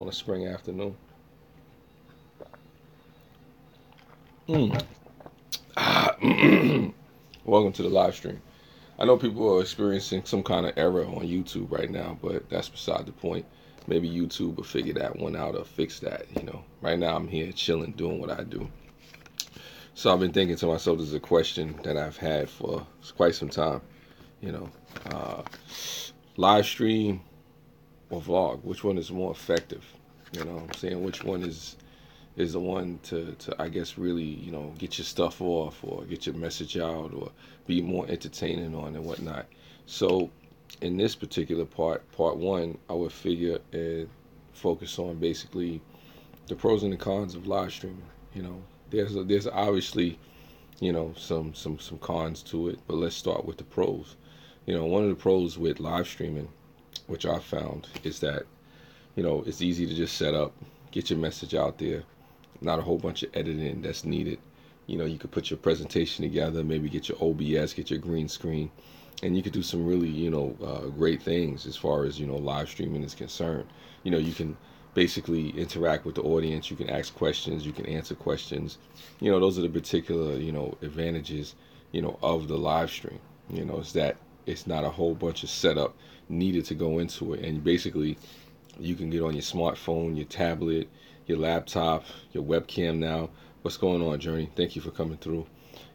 On a spring afternoon. Mm. Ah, welcome to the live stream. I know people are experiencing some kind of error on YouTube right now, but that's beside the point. Maybe YouTube will figure that one out or fix that. Right now I'm here chilling, doing what I do. So I've been thinking to myself, this is a question that I've had for quite some time. You know, uh, Live stream or vlog, which one is more effective? I'm saying which one is the one to I guess really get your stuff off or get your message out or be more entertaining on and whatnot. So in this particular part one, I would figure and focus on basically the pros and the cons of live streaming. There's obviously some cons to it, but let's start with the pros. One of the pros with live streaming, which I found, is that it's easy to just set up, get your message out there, not a whole bunch of editing that's needed. You could put your presentation together, maybe get your OBS, get your green screen, and you could do some really, great things as far as, live streaming is concerned. You can basically interact with the audience. You can ask questions, you can answer questions. Those are the particular, advantages, of the live stream. Is that it's not a whole bunch of setup needed to go into it. And basically, you can get on your smartphone, your tablet, your laptop, your webcam now. What's going on, Journey? Thank you for coming through.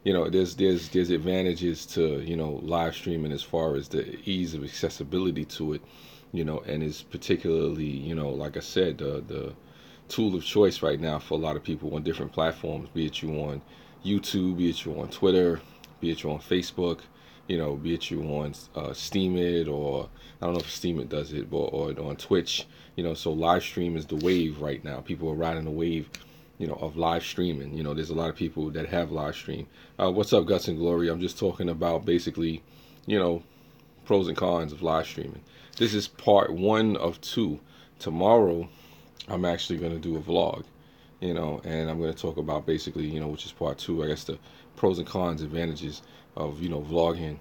There's advantages to live streaming as far as the ease of accessibility to it. And it's particularly like I said, the tool of choice right now for a lot of people on different platforms. Be it you on YouTube, be it you on Twitter, be it you on Facebook, be it you on Steemit, or I don't know if Steemit does it, but or on Twitch. So live stream is the wave right now. People are riding the wave, of live streaming. There's a lot of people that have live stream. What's up, Guts and Glory? I'm just talking about basically, you know, pros and cons of live streaming. This is part one of two. Tomorrow, I'm actually going to do a vlog, and I'm going to talk about basically, which is part two, I guess the pros and cons, advantages of, vlogging,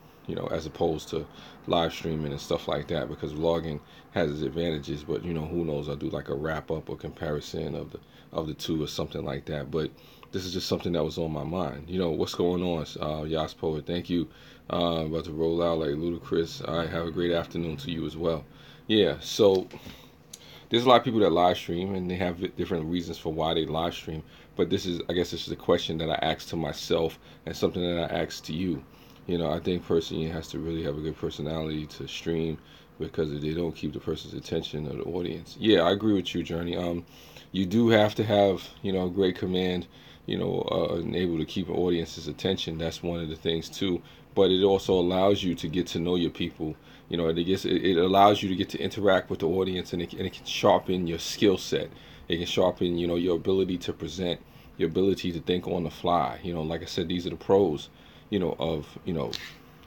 as opposed to live streaming and stuff like that, because vlogging has its advantages, but, who knows, I'll do like a wrap up or comparison of the two or something like that. But this is just something that was on my mind. What's going on, Yas Poet? Thank you. About to roll out like Ludacris. All right, have a great afternoon to you as well. Yeah, so there's a lot of people that live stream and they have different reasons for why they live stream. But I guess this is a question that I asked to myself and something that I asked to you. I think personally has to really have a good personality to stream, because if they don't keep the person's attention or the audience. Yeah, I agree with you, Journey. You do have to have, great command, and able to keep an audience's attention. That's one of the things too. But it also allows you to get to know your people. It allows you to get to interact with the audience, and it can sharpen your skill set. It can sharpen, your ability to present, your ability to think on the fly. Like I said, these are the pros, of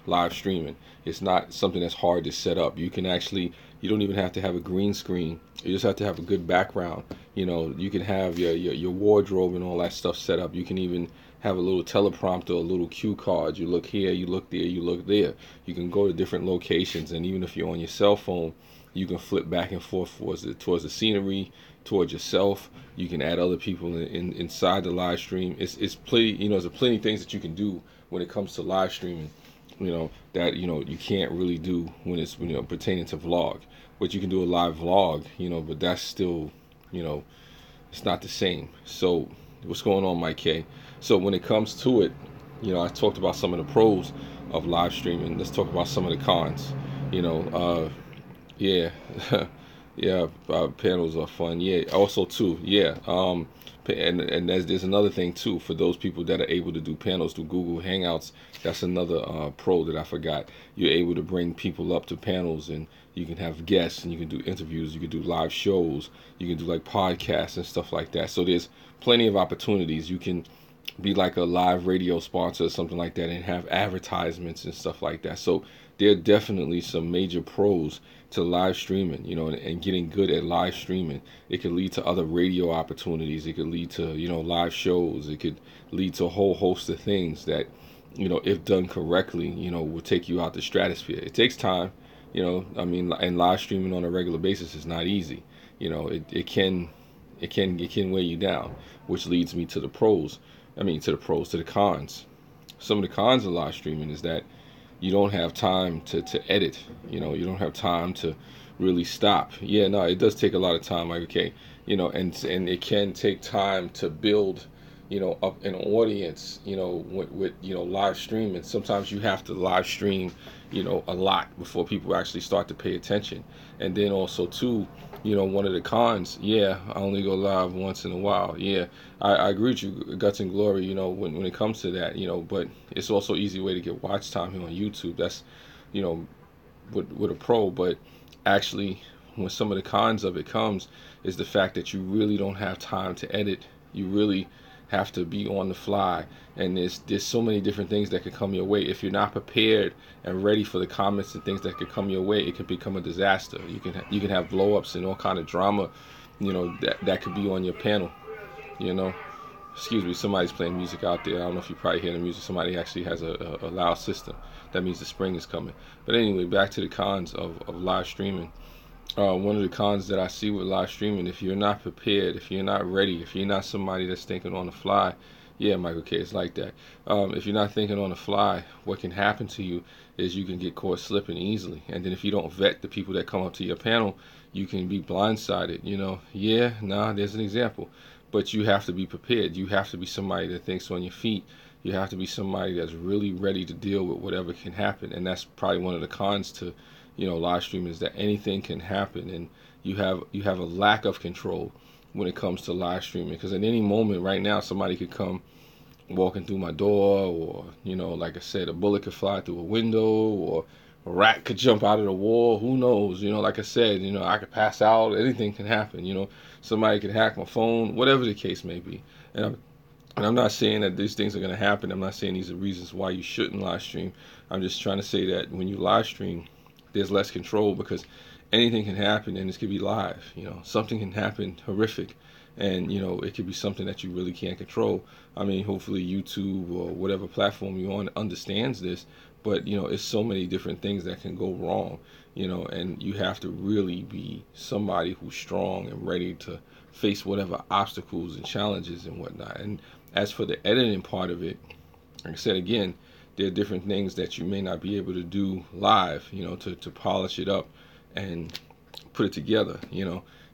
live streaming. It's not something that's hard to set up. You don't even have to have a green screen. You just have to have a good background. You can have your wardrobe and all that stuff set up. You can even have a little teleprompter, a little cue card. You look here, you look there, you look there. You can go to different locations, and even if you're on your cell phone, you can flip back and forth towards the scenery, towards yourself. You can add other people inside the live stream. It's plenty, there's plenty of things that you can do when it comes to live streaming, that you can't really do when it's pertaining to vlog. But you can do a live vlog, but that's still, it's not the same. So what's going on, Mike K? So when it comes to it, I talked about some of the pros of live streaming. Let's talk about some of the cons. Yeah, yeah, panels are fun. Yeah, also too. Yeah, and there's another thing too for those people that are able to do panels through Google Hangouts. That's another pro that I forgot. You're able to bring people up to panels, and you can have guests, and you can do interviews, you can do live shows, you can do like podcasts and stuff like that. So there's plenty of opportunities. You can be like a live radio sponsor or something like that and have advertisements and stuff like that. So there are definitely some major pros to live streaming, and getting good at live streaming. It could lead to other radio opportunities. It could lead to, live shows. It could lead to a whole host of things that, if done correctly, will take you out the stratosphere. It takes time, I mean, and live streaming on a regular basis is not easy. it can weigh you down, which leads me to the pros. I mean, to the cons. Some of the cons of live streaming is that you don't have time to edit. You don't have time to really stop. Yeah, no, it does take a lot of time. Like, okay, and it can take time to build, up an audience, with live streaming. Sometimes you have to live stream, a lot before people actually start to pay attention. And then also too, one of the cons, yeah, I only go live once in a while. Yeah, I agree with you, guts and glory. When it comes to that, but it's also an easy way to get watch time here on YouTube. That's, you know, with a pro. But actually, when some of the cons of it comes, is the fact that you really don't have time to edit. You really have to be on the fly, and there's so many different things that could come your way. If you're not prepared and ready for the comments and things that could come your way, it can become a disaster. You can have blow-ups and all kind of drama, that could be on your panel. you know Excuse me, somebody's playing music out there. I don't know if you probably hear the music. Somebody actually has a loud system. That means the spring is coming. But anyway, back to the cons of live streaming. One of the cons that I see with live streaming, if you're not prepared, if you're not ready, if you're not somebody that's thinking on the fly, yeah, Michael K, it's like that. If you're not thinking on the fly, what can happen to you is you can get caught slipping easily. And then if you don't vet the people that come up to your panel, you can be blindsided. Yeah, nah, there's an example. But you have to be prepared. You have to be somebody that thinks on your feet. You have to be somebody that's really ready to deal with whatever can happen. And that's probably one of the cons to live streaming, is that anything can happen, and you have a lack of control when it comes to live streaming, because at any moment right now somebody could come walking through my door, or like I said, a bullet could fly through a window, or a rat could jump out of the wall. Who knows? Like I said, I could pass out. Anything can happen. Somebody could hack my phone, whatever the case may be. And I'm not saying that these things are going to happen. I'm not saying these are reasons why you shouldn't live stream. I'm just trying to say that when you live stream, there's less control, because anything can happen, and this could be live. Something can happen horrific, and it could be something that you really can't control. I mean, hopefully YouTube or whatever platform you're on understands this, but it's so many different things that can go wrong. And you have to really be somebody who's strong and ready to face whatever obstacles and challenges and whatnot. And as for the editing part of it, like I said again, there are different things that you may not be able to do live, to polish it up and put it together,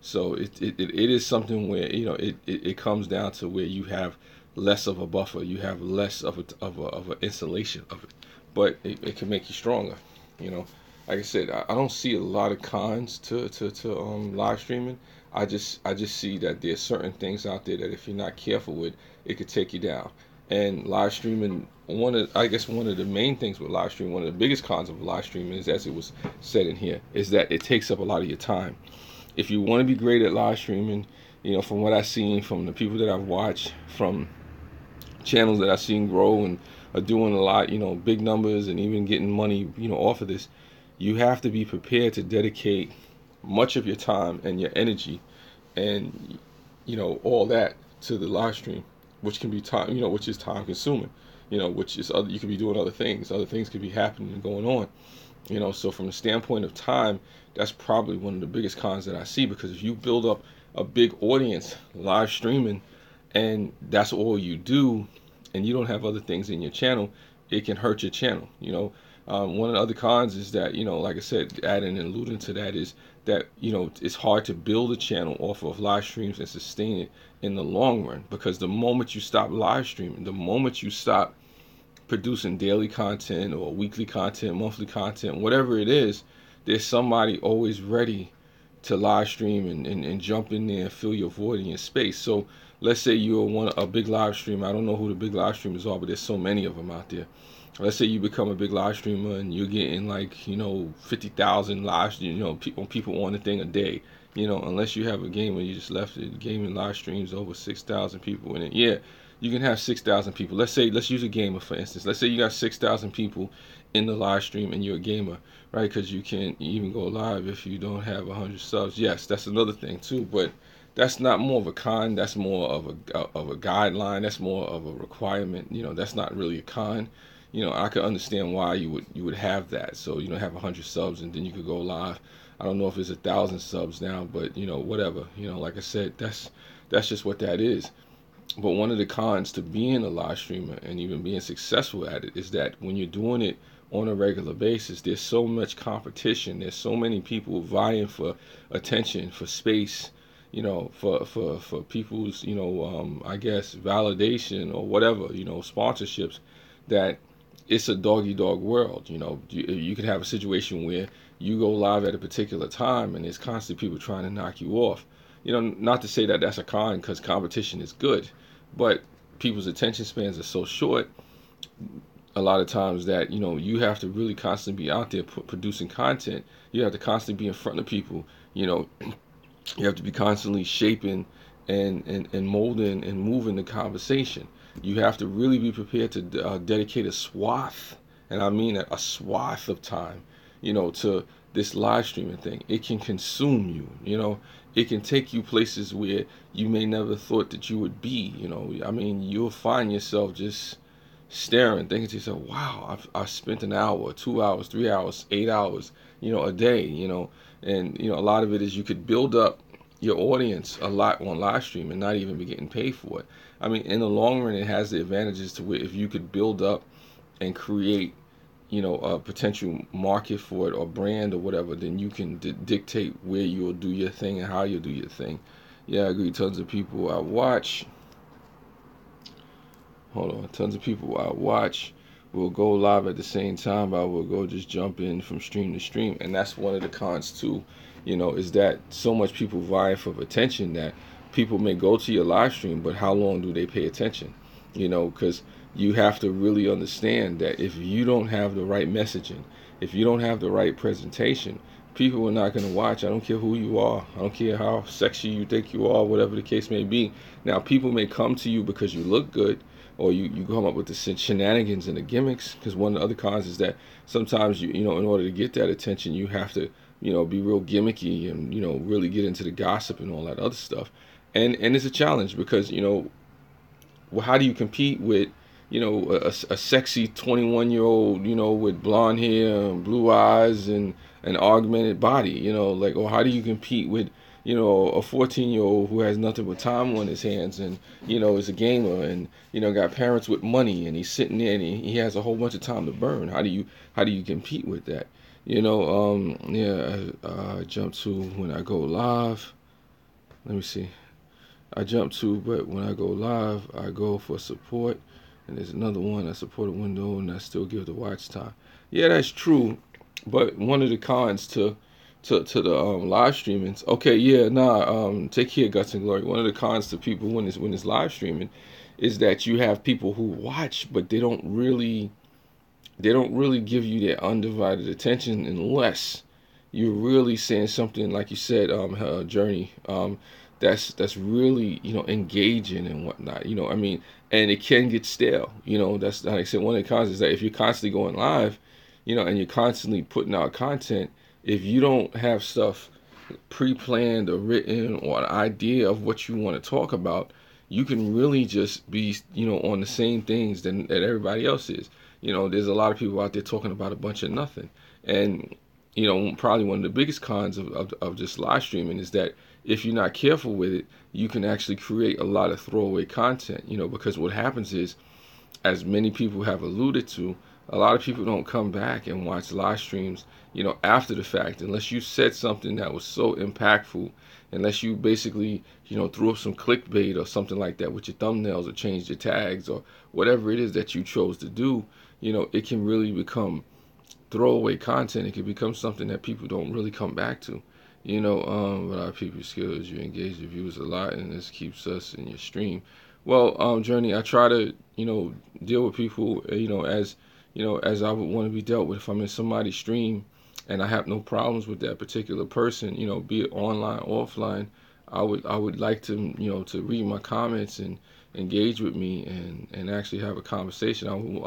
So it is something where, it comes down to where you have less of a buffer, you have less of an insulation of it, but it can make you stronger, Like I said, I don't see a lot of cons to live streaming. I just see that there's certain things out there that if you're not careful with, it could take you down. And live streaming, one of the main things with live streaming, one of the biggest cons of live streaming is, as it was said in here, is that it takes up a lot of your time. If you want to be great at live streaming, from what I've seen, from the people that I've watched, from channels that I've seen grow and are doing a lot, big numbers and even getting money, off of this, you have to be prepared to dedicate much of your time and your energy and all that to the live stream, which can be time, which is time consuming, which is you could be doing other things could be happening and going on, so from the standpoint of time, that's probably one of the biggest cons that I see, because if you build up a big audience live streaming and that's all you do, and you don't have other things in your channel, it can hurt your channel. One of the other cons is that, like I said, adding and alluding to that, is that, it's hard to build a channel off of live streams and sustain it in the long run, because the moment you stop live streaming, the moment you stop producing daily content or weekly content, monthly content, whatever it is, there's somebody always ready to live stream and jump in there and fill your void in your space. So let's say you're a big live streamer. I don't know who the big live streamers are, but there's so many of them out there. Let's say you become a big live streamer and you're getting 50,000 live, people on the thing a day. Unless you have a game where you just left it, gaming live streams over 6,000 people in it. Yeah, you can have 6,000 people. Let's use a gamer for instance. Let's say you got 6,000 people in the live stream and you're a gamer, right? Because you can't even go live if you don't have 100 subs. Yes, that's another thing too, but that's not more of a con. That's more of a guideline. That's more of a requirement. That's not really a con. I could understand why you would have that. So have 100 subs and then you could go live. I don't know if it's 1,000 subs now, but whatever. Like I said, that's just what that is. But one of the cons to being a live streamer and even being successful at it is that when you're doing it on a regular basis, there's so much competition. There's so many people vying for attention, for space, for people's, I guess, validation or whatever, sponsorships, that it's a doggy dog world. You could have a situation where you go live at a particular time and there's constantly people trying to knock you off. Not to say that that's a con, because competition is good, but people's attention spans are so short a lot of times that you have to really constantly be out there producing content. You have to constantly be in front of people. You have to be constantly shaping and molding and moving the conversation. You have to really be prepared to dedicate a swath, and I mean a swath of time, to this live streaming thing. It can consume you. It can take you places where you may never thought that you would be. I mean, you'll find yourself just staring, thinking to yourself, wow, I've spent an hour, 2 hours, 3 hours, 8 hours, a day, and a lot of it is you could build up your audience a lot on live stream and not even be getting paid for it. I mean, in the long run, it has the advantages to where if you could build up and create, a potential market for it or brand or whatever, then you can dictate where you'll do your thing and how you'll do your thing. Yeah, I agree. Tons of people I watch. Hold on. Tons of people I watch will go live at the same time, but I will go just jump in from stream to stream. And that's one of the cons too, is that so much people vying for attention that people may go to your live stream, but how long do they pay attention? Because you have to really understand that if you don't have the right messaging, if you don't have the right presentation, people are not going to watch. I don't care who you are. I don't care how sexy you think you are, whatever the case may be. Now, people may come to you because you look good, or you come up with the shenanigans and the gimmicks, because one of the other cons is that sometimes in order to get that attention, you have to be real gimmicky and really get into the gossip and all that other stuff, and it's a challenge because well, how do you compete with a sexy 21-year-old with blonde hair and blue eyes and an augmented body, or how do you compete with a 14-year-old who has nothing but time on his hands and is a gamer and got parents with money, and he's sitting there and he has a whole bunch of time to burn. How do you compete with that? I jump to when I go live. Let me see. But when I go live, I go for support. And there's another one, I support a window and I still give the watch time. Yeah, that's true. But one of the cons to the live streamings. Okay, yeah, take care, Guts and Glory. One of the cons to people when it's live streaming is that you have people who watch, but they don't really give you their undivided attention unless you're really saying something like you said, Journey. That's really engaging and whatnot. I mean, and it can get stale. That's like I said. One of the cons is that if you're constantly going live, and you're constantly putting out content, if you don't have stuff pre-planned or written or an idea of what you want to talk about, you can really just be on the same things that everybody else is. There's a lot of people out there talking about a bunch of nothing, and probably one of the biggest cons of just live streaming is that if you're not careful with it, you can actually create a lot of throwaway content, because what happens is, as many people have alluded to, a lot of people don't come back and watch live streams, after the fact, unless you said something that was so impactful, unless you basically, threw up some clickbait or something like that with your thumbnails or changed your tags or whatever it is that you chose to do, it can really become throwaway content. It can become something that people don't really come back to. But our people's skills, you engage the viewers a lot, and this keeps us in your stream. Well, Journey, I try to, deal with people, as I would want to be dealt with. If I'm in somebody's stream and I have no problems with that particular person, be it online, offline, I would like to, to read my comments and engage with me and actually have a conversation. I'm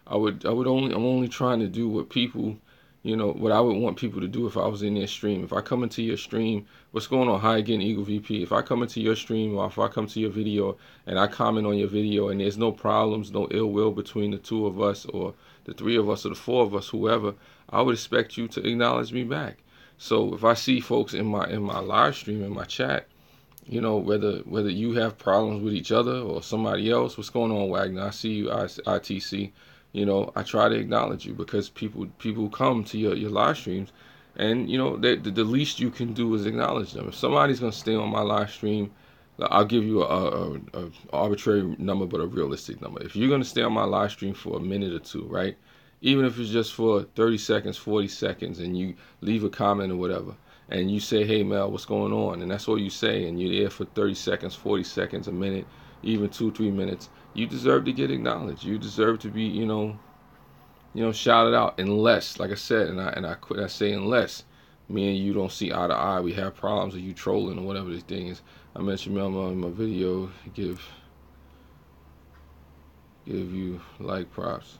only trying to do what people, what I would want people to do if I was in their stream. If I come into your stream, what's going on? Hi again, Eagle VP. If I come into your stream or if I come to your video and I comment on your video and there's no problems, no ill will between the two of us or the three of us or the four of us, whoever, I would expect you to acknowledge me back. So if I see folks in my live stream, in my chat, whether you have problems with each other or somebody else, what's going on, Wagner? I see you, ITC. I try to acknowledge you because people come to your live streams, and the least you can do is acknowledge them. If somebody's gonna stay on my live stream, I'll give you a arbitrary number, but a realistic number. If you're gonna stay on my live stream for a minute or two, right? Even if it's just for 30 seconds, 40 seconds, and you leave a comment or whatever, and you say, hey, Mel, what's going on? And that's all you say, and you're there for 30 seconds, 40 seconds, a minute, even 2, 3 minutes. You deserve to get acknowledged. You deserve to be, shouted out. Unless, like I said, I say unless me and you don't see eye to eye, we have problems, or you trolling or whatever this thing is. I mentioned Mel in my video, give you like props.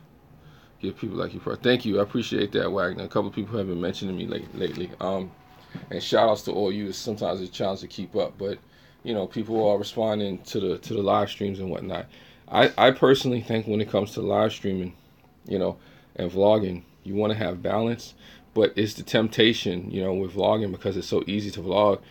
Give people like you props. Thank you. I appreciate that, Wagner. A couple of people have been mentioning me lately. And shout outs to all you. Sometimes it's a challenge to keep up, but people are responding to the live streams and whatnot. I personally think when it comes to live streaming, and vlogging, you want to have balance, but it's the temptation, with vlogging, because it's so easy to vlog,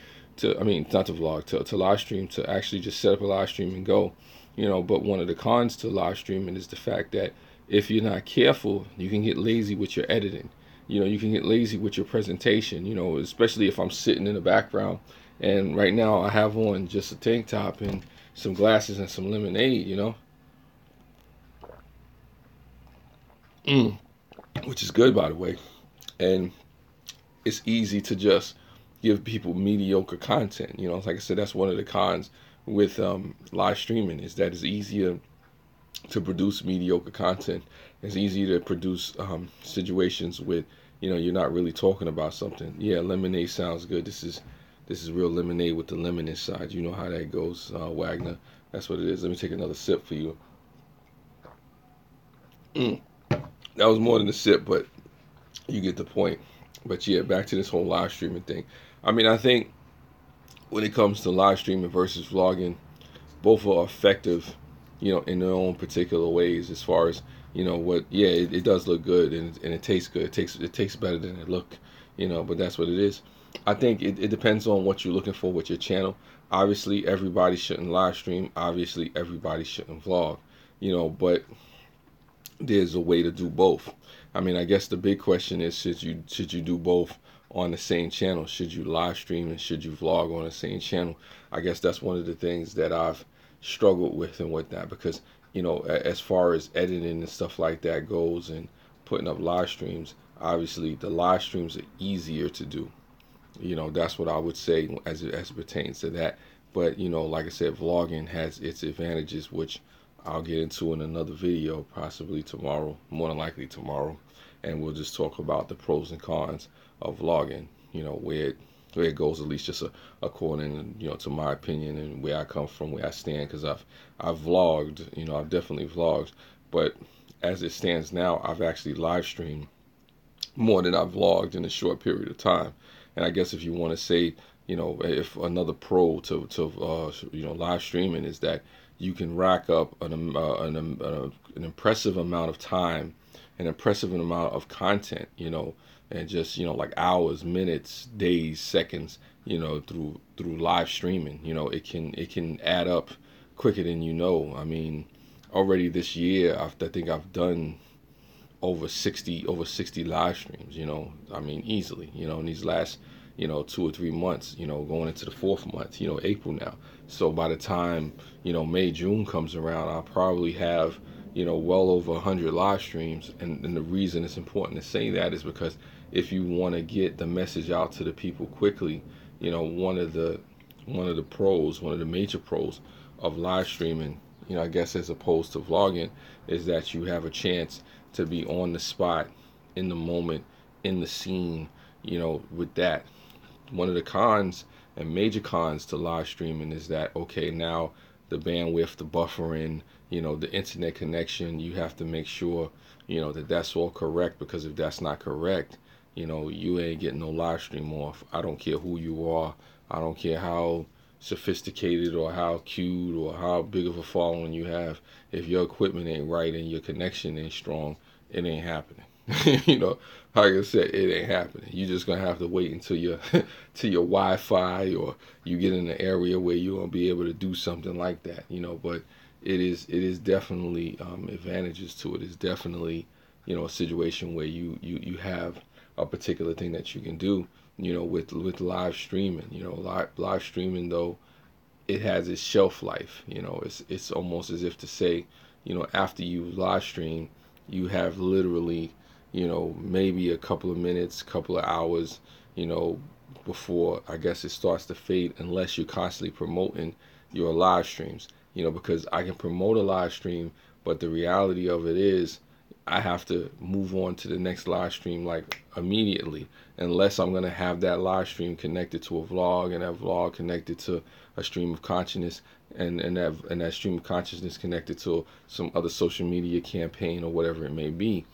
not to vlog, to live stream, to actually just set up a live stream and go, but one of the cons to live streaming is the fact that if you're not careful, you can get lazy with your editing. You can get lazy with your presentation, especially if I'm sitting in the background. And right now I have on just a tank top and some glasses and some lemonade, which is good, by the way. And it's easy to just give people mediocre content. Like I said, that's one of the cons with live streaming, is that it's easier to produce mediocre content. It's easy to produce situations with, you're not really talking about something. Yeah, lemonade sounds good. This is real lemonade with the lemon inside. You know how that goes, Wagner. That's what it is. Let me take another sip for you. That was more than a sip, but you get the point. But yeah, back to this whole live streaming thing. I think when it comes to live streaming versus vlogging, both are effective, in their own particular ways. As far as it does look good, and it tastes good. It tastes better than it look, but that's what it is. I think it depends on what you're looking for with your channel. Obviously, everybody shouldn't live stream. Obviously, everybody shouldn't vlog, but there's a way to do both. I guess the big question is, should you do both on the same channel? Should you live stream and should you vlog on the same channel? I guess that's one of the things that I've struggled with and whatnot, because as far as editing and stuff like that goes, and putting up live streams, obviously the live streams are easier to do. That's what I would say as it pertains to that. But like I said, vlogging has its advantages, which I'll get into in another video, possibly tomorrow, more than likely tomorrow, and we'll just talk about the pros and cons of vlogging. Where it goes, at least just according to my opinion and where I come from, where I stand. Because I've vlogged, I've definitely vlogged, but as it stands now, I've actually live streamed more than I've vlogged in a short period of time. And I guess if you want to say, if another pro to live streaming is that you can rack up an impressive amount of time, an impressive amount of content, and just like hours, minutes, days, seconds, through live streaming. It can add up quicker than already this year I think I've done over 60 live streams, easily, in these last 2 or 3 months, going into the 4th month, April now. So by the time May, June comes around, I'll probably have well over 100 live streams. And the reason it's important to say that is because if you want to get the message out to the people quickly, one of the pros, one of the major pros of live streaming, I guess as opposed to vlogging, is that you have a chance to be on the spot, in the moment, in the scene. With that, one of the cons and major cons to live streaming is that, okay, now the bandwidth, the buffering, the internet connection, you have to make sure that that's all correct, because if that's not correct, you ain't getting no live stream off. I don't care who you are. I don't care how sophisticated or how cute or how big of a following you have. If your equipment ain't right and your connection ain't strong, it ain't happening. You know, like I said, it ain't happening. You're just gonna have to wait until your to your Wi-Fi, or you get in an area where you're gonna be able to do something like that. You know, but it is definitely advantages to it. It's definitely, you know, a situation where you have a particular thing that you can do. You know, with live streaming. You know, live streaming, though, it has its shelf life. You know, it's almost as if to say, you know, after you live stream, you have literally, you know, maybe a couple of minutes, couple of hours, you know, before I guess it starts to fade, unless you're constantly promoting your live streams. You know, because I can promote a live stream, but the reality of it is I have to move on to the next live stream like immediately, unless I'm gonna have that live stream connected to a vlog, and that vlog connected to a stream of consciousness, and that stream of consciousness connected to some other social media campaign or whatever it may be.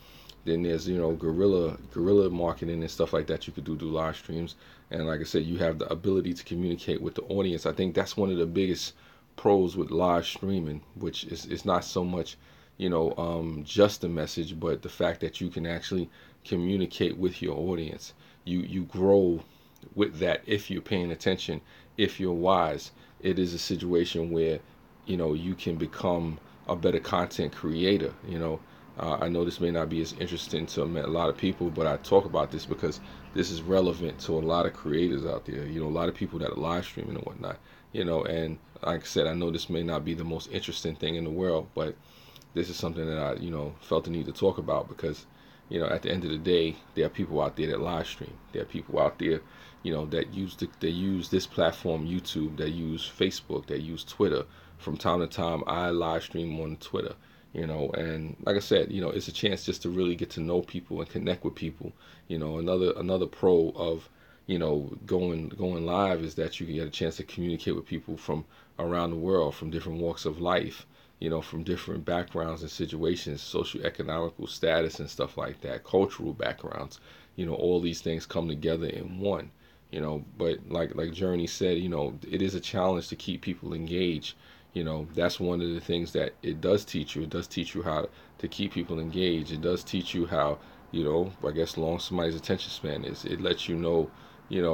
Then there's, you know, guerrilla marketing and stuff like that you could do live streams. And like I said, you have the ability to communicate with the audience. I think that's one of the biggest pros with live streaming, which is not so much, you know, just a message, but the fact that you can actually communicate with your audience. You grow with that if you're paying attention, if you're wise. It is a situation where, you know, you can become a better content creator. You know, I know this may not be as interesting to a lot of people, but I talk about this because this is relevant to a lot of creators out there. You know, a lot of people that are live streaming and whatnot. You know, and like I said, I know this may not be the most interesting thing in the world, but this is something that I, you know, felt the need to talk about because, you know, at the end of the day, there are people out there that live stream. There are people out there, you know, that use this platform, YouTube, that use Facebook, that use Twitter. From time to time, I live stream on Twitter. You know, and like I said, you know, it's a chance just to really get to know people and connect with people. You know, another pro of, you know, going live is that you can get a chance to communicate with people from around the world, from different walks of life, you know, from different backgrounds and situations, socioeconomical status and stuff like that, cultural backgrounds. You know, all these things come together in one. You know, but like Journey said, you know, it is a challenge to keep people engaged. You know, that's one of the things that it does teach you. It does teach you how to keep people engaged. It does teach you how, you know, I guess long somebody's attention span is. It lets you know,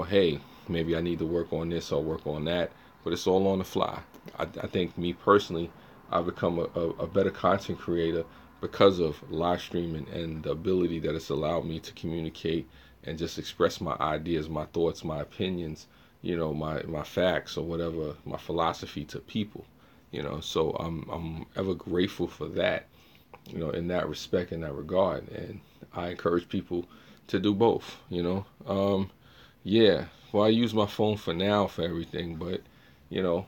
hey, maybe I need to work on this or work on that, but it's all on the fly. I think me personally, I've become a better content creator because of live streaming and the ability that it's allowed me to communicate and just express my ideas, my thoughts, my opinions, you know, my facts or whatever, my philosophy to people. You know, so I'm ever grateful for that, you know, in that respect, in that regard. And I encourage people to do both, you know. Yeah, well, I use my phone for now for everything, but, you know,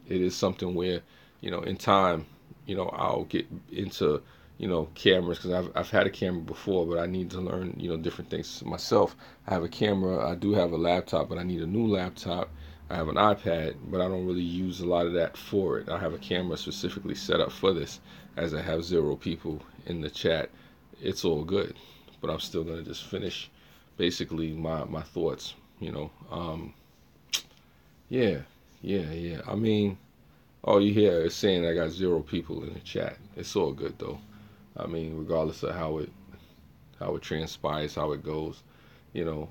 it is something where, you know, in time, you know, I'll get into, you know, cameras because I've had a camera before, but I need to learn, you know, different things myself. I have a camera, I do have a laptop, but I need a new laptop. I have an iPad, but I don't really use a lot of that for it. I have a camera specifically set up for this, as I have 0 people in the chat. It's all good, but I'm still gonna just finish basically my thoughts. You know, yeah, yeah. I mean, all you hear is saying I got 0 people in the chat. It's all good though. I mean, regardless of how it transpires, how it goes, you know,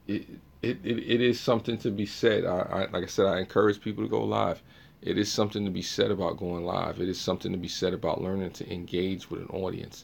it, it is something to be said. Like I said, I encourage people to go live. It is something to be said about going live. It is something to be said about learning to engage with an audience.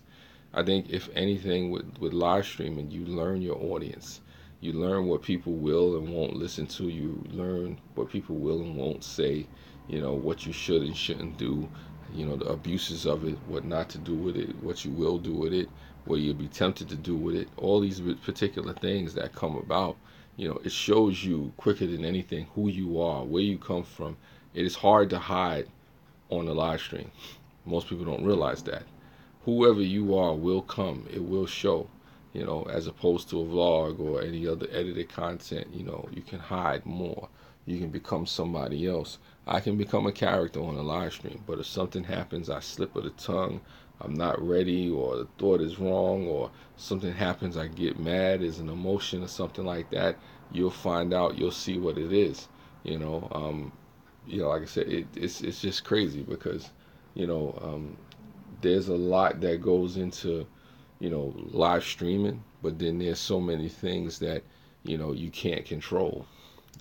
I think if anything with live streaming, you learn your audience. You learn what people will and won't listen to. You learn what people will and won't say. You know, what you should and shouldn't do. You know, the abuses of it, what not to do with it, what you will do with it, what you'll be tempted to do with it. All these particular things that come about. You know, it shows you quicker than anything who you are, where you come from. It is hard to hide on a live stream. Most people don't realize that whoever you are will come. It will show, you know, as opposed to a vlog or any other edited content. You know, you can hide more. You can become somebody else. I can become a character on a live stream, but if something happens, I slip of the tongue, I'm not ready, or the thought is wrong, or something happens, I get mad, is an emotion or something like that, you'll find out, you'll see what it is. You know, like I said, it's just crazy because, you know, there's a lot that goes into, live streaming, but then there's so many things that, you can't control,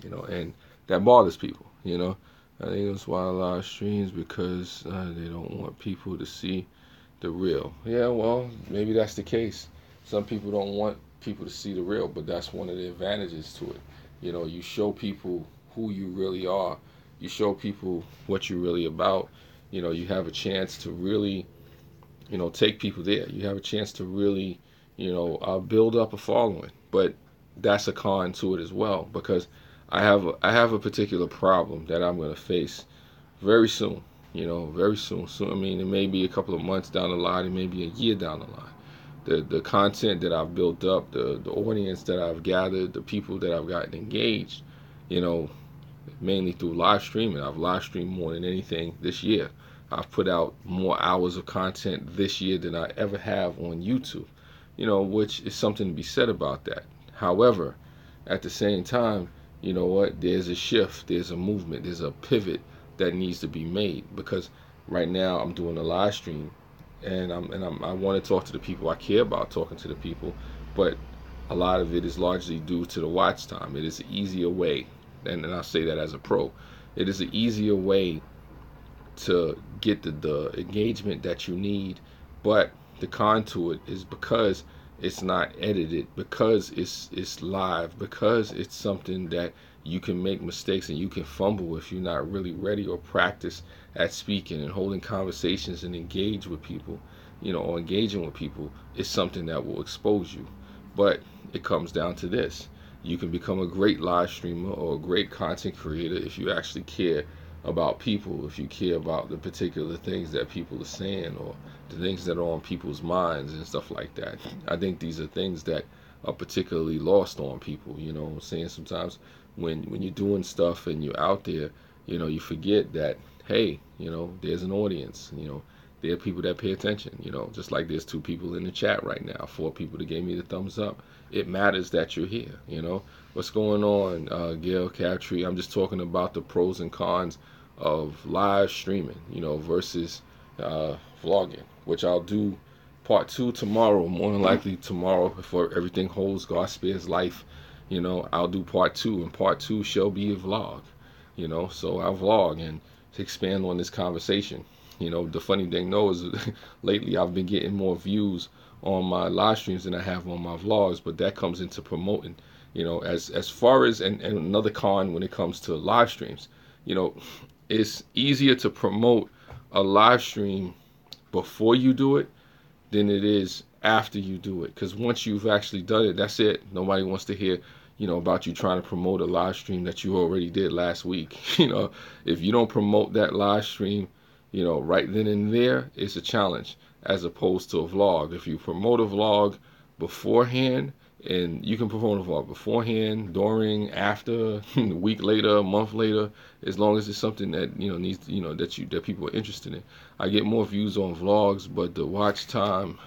and that bothers people, I think that's why live streams, because they don't want people to see the real. Yeah, well, maybe that's the case. Some people don't want people to see the real, but that's one of the advantages to it. You show people who you really are. You show people what you're really about. You have a chance to really, take people there. You have a chance to really, build up a following. But that's a con to it as well, because I have a particular problem that I'm going to face very soon. Very soon. So I mean, it may be a couple of months down the line, it may be a year down the line. The content that I've built up, the audience that I've gathered, the people that I've gotten engaged, you know, mainly through live streaming. I've live streamed more than anything this year. I've put out more hours of content this year than I ever have on YouTube, which is something to be said about that. However, at the same time, you know what? There's a shift, there's a movement, there's a pivot that needs to be made, because right now I'm doing a live stream, and I want to talk to the people. I care about talking to the people, but a lot of it is largely due to the watch time. It is an easier way, and I say that as a pro. It is an easier way to get the engagement that you need, but the con to it is because it's not edited, because it's live, because it's something that you can make mistakes and you can fumble if you're not really ready or practice at speaking and holding conversations and engage with people, or engaging with people is something that will expose you. But it comes down to this: you can become a great live streamer or a great content creator if you actually care about people, if you care about the particular things that people are saying, or the things that are on people's minds and stuff like that. I think these are things that are particularly lost on people. I'm saying sometimes when you're doing stuff and you're out there, you forget that, hey, there's an audience. There are people that pay attention. Just like there's 2 people in the chat right now, 4 people that gave me the thumbs up. It matters that you're here. What's going on, Gail Captree? I'm just talking about the pros and cons of live streaming, versus vlogging, which I'll do part 2 tomorrow, more than likely tomorrow, if everything holds, God spares life. I'll do part 2, and part 2 shall be a vlog. So I'll vlog and expand on this conversation. The funny thing though is lately I've been getting more views on my live streams than I have on my vlogs, but that comes into promoting. As far as, and another con when it comes to live streams, it's easier to promote a live stream before you do it than it is after you do it. Because once you've actually done it, that's it. Nobody wants to hear, about you trying to promote a live stream that you already did last week. If you don't promote that live stream, right then and there, it's a challenge, as opposed to a vlog. If you promote a vlog beforehand, and you can promote a vlog beforehand, during, after, a week later, a month later, as long as it's something that needs, that people are interested in. I get more views on vlogs, but the watch time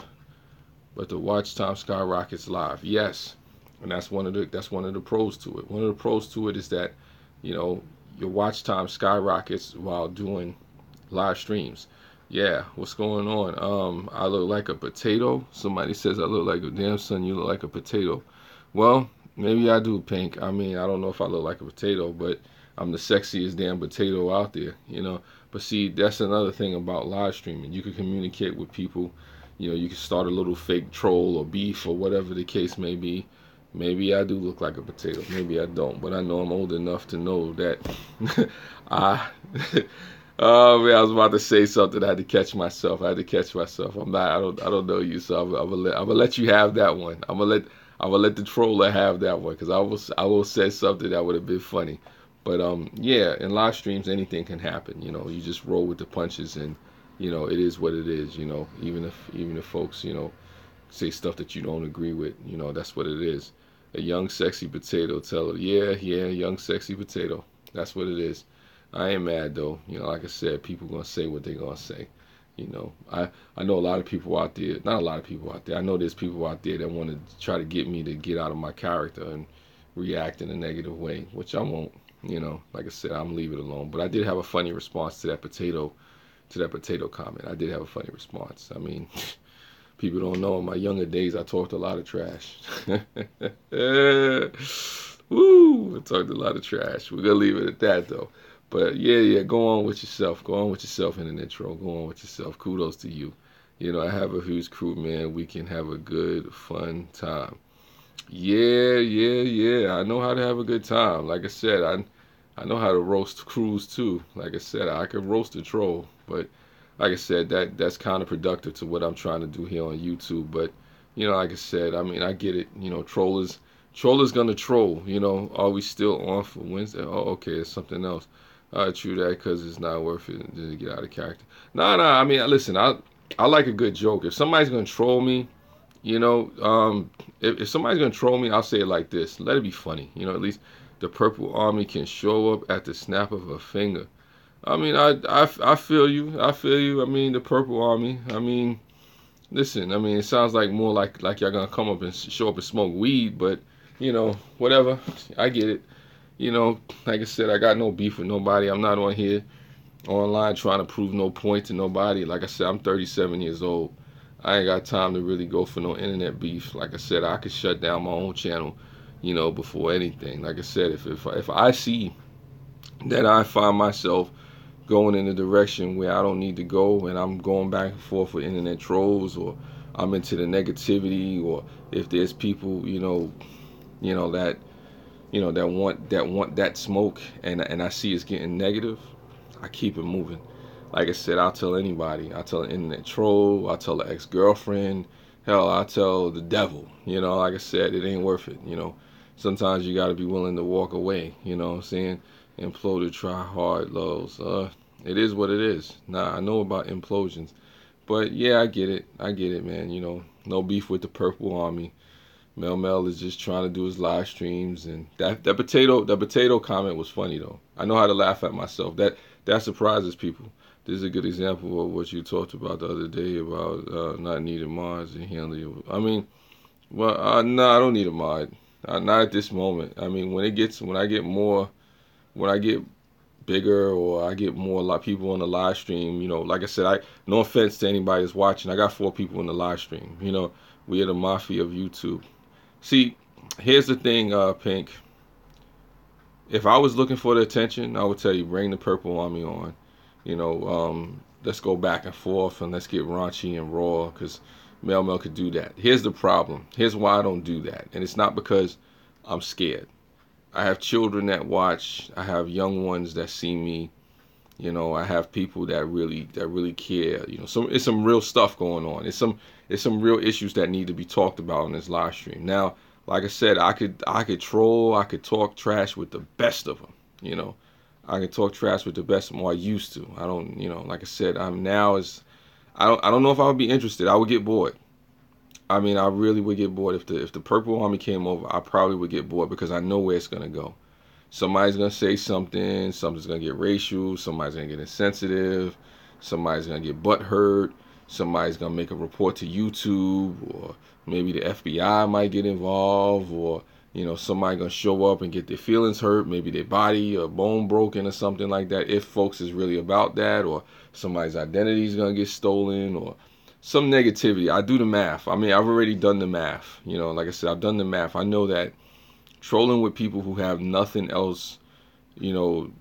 skyrockets live. Yes, and that's one of the pros to it. One of the pros to it is that your watch time skyrockets while doing live streams. Yeah, what's going on? I look like a potato. Somebody says I look like a damn son. You look like a potato. Well, maybe I do, Pink. I mean, I don't know if I look like a potato, but I'm the sexiest damn potato out there. But see, that's another thing about live streaming. You can communicate with people. You can start a little fake troll or beef or whatever the case may be. Maybe I do look like a potato. Maybe I don't. But I know I'm old enough to know that I. Oh man, I was about to say something. I had to catch myself. I'm not. I don't know you, so I'm gonna let you have that one. I'm gonna let the troller have that one, because I will say something that would have been funny. But yeah, in live streams anything can happen. You just roll with the punches, and it is what it is. Even if folks say stuff that you don't agree with, that's what it is. A young sexy potato teller. Yeah, young sexy potato. That's what it is. I ain't mad though. Like I said, people gonna say what they gonna say. I know a lot of people out there. Not a lot of people out there. I know there's people out there that want to try to get me to get out of my character and react in a negative way, which I won't. Like I said, I'm gonna leave it alone. But I did have a funny response to that potato comment. I did have a funny response. I mean, People don't know in my younger days I talked a lot of trash. Woo! I talked a lot of trash. We're gonna leave it at that though. But yeah, go on with yourself. Go on with yourself in an intro. Go on with yourself. Kudos to you. You know, I have a huge crew, man. We can have a good, fun time. Yeah. I know how to have a good time. Like I said, I know how to roast crews too. Like I said, I can roast a troll, but like I said, that's counterproductive to what I'm trying to do here on YouTube. But you know, like I said, I mean, I get it. You know, trollers gonna troll. You know, are we still on for Wednesday? Oh, okay, it's something else. True that, because it's not worth it to get out of character. Nah. I mean, listen, I like a good joke. If somebody's gonna troll me, you know, if somebody's gonna troll me, I'll say it like this: let it be funny. You know, at least the Purple Army can show up at the snap of a finger. I mean, I feel you. I feel you. I mean, the Purple Army. I mean, listen. I mean, it sounds like more like y'all gonna come up and show up and smoke weed, but you know, whatever. I get it. You know, like I said, I got no beef with nobody. I'm not on here online trying to prove no point to nobody. Like I said, I'm 37 years old. I ain't got time to really go for no internet beef. Like I said, I could shut down my own channel, you know, before anything. Like I said, if I see that I find myself going in a direction where I don't need to go, and I'm going back and forth with internet trolls, or I'm into the negativity, or if there's people, that that want that smoke, and I see it's getting negative, I keep it moving. Like I said, I'll tell anybody. I'll tell an internet troll. I'll tell an ex-girlfriend. Hell, I'll tell the devil. You know, like I said, it ain't worth it. You know, sometimes you got to be willing to walk away. You know what I'm saying? Implode to try hard, lows. It is what it is. Nah, I know about implosions. But yeah, I get it. I get it, man. You know, no beef with the Purple Army. Mel is just trying to do his live streams, and that potato comment was funny though. I know how to laugh at myself. That surprises people. This is a good example of what you talked about the other day about not needing mods and handling. I mean, well, no, I don't need a mod. Not at this moment. I mean, when I get bigger, or I get more like people on the live stream, you know, like I said, no offense to anybody that's watching. I got 4 people in the live stream. You know, we are the mafia of YouTube. See, here's the thing, Pink. If I was looking for the attention, I would tell you bring the Purple Army on. You know, let's go back and forth and let's get raunchy and raw, because Mel could do that. Here's the problem. Here's why I don't do that, and it's not because I'm scared. I have children that watch. I have young ones that see me. You know, I have people that really care. You know, it's some real stuff going on. It's some real issues that need to be talked about in this live stream. Now, like I said, I could troll, I could talk trash with the best of them. You know, I can talk trash with the best of them. Or I used to. I don't. You know, like I said, I'm now is. I don't know if I would be interested. I would get bored. I mean, I really would get bored if the Purple Army came over. I probably would get bored because I know where it's gonna go. Somebody's gonna say something. Something's gonna get racial. Somebody's gonna get insensitive. Somebody's gonna get butthurt. Somebody's gonna make a report to YouTube, or maybe the FBI might get involved, or you know, somebody gonna show up and get their feelings hurt, maybe their body or bone broken or something like that. If folks is really about that, or somebody's identity is gonna get stolen, or some negativity. I do the math. I mean, I've already done the math. You know, like I said, I've done the math. I know that trolling with people who have nothing else, you know,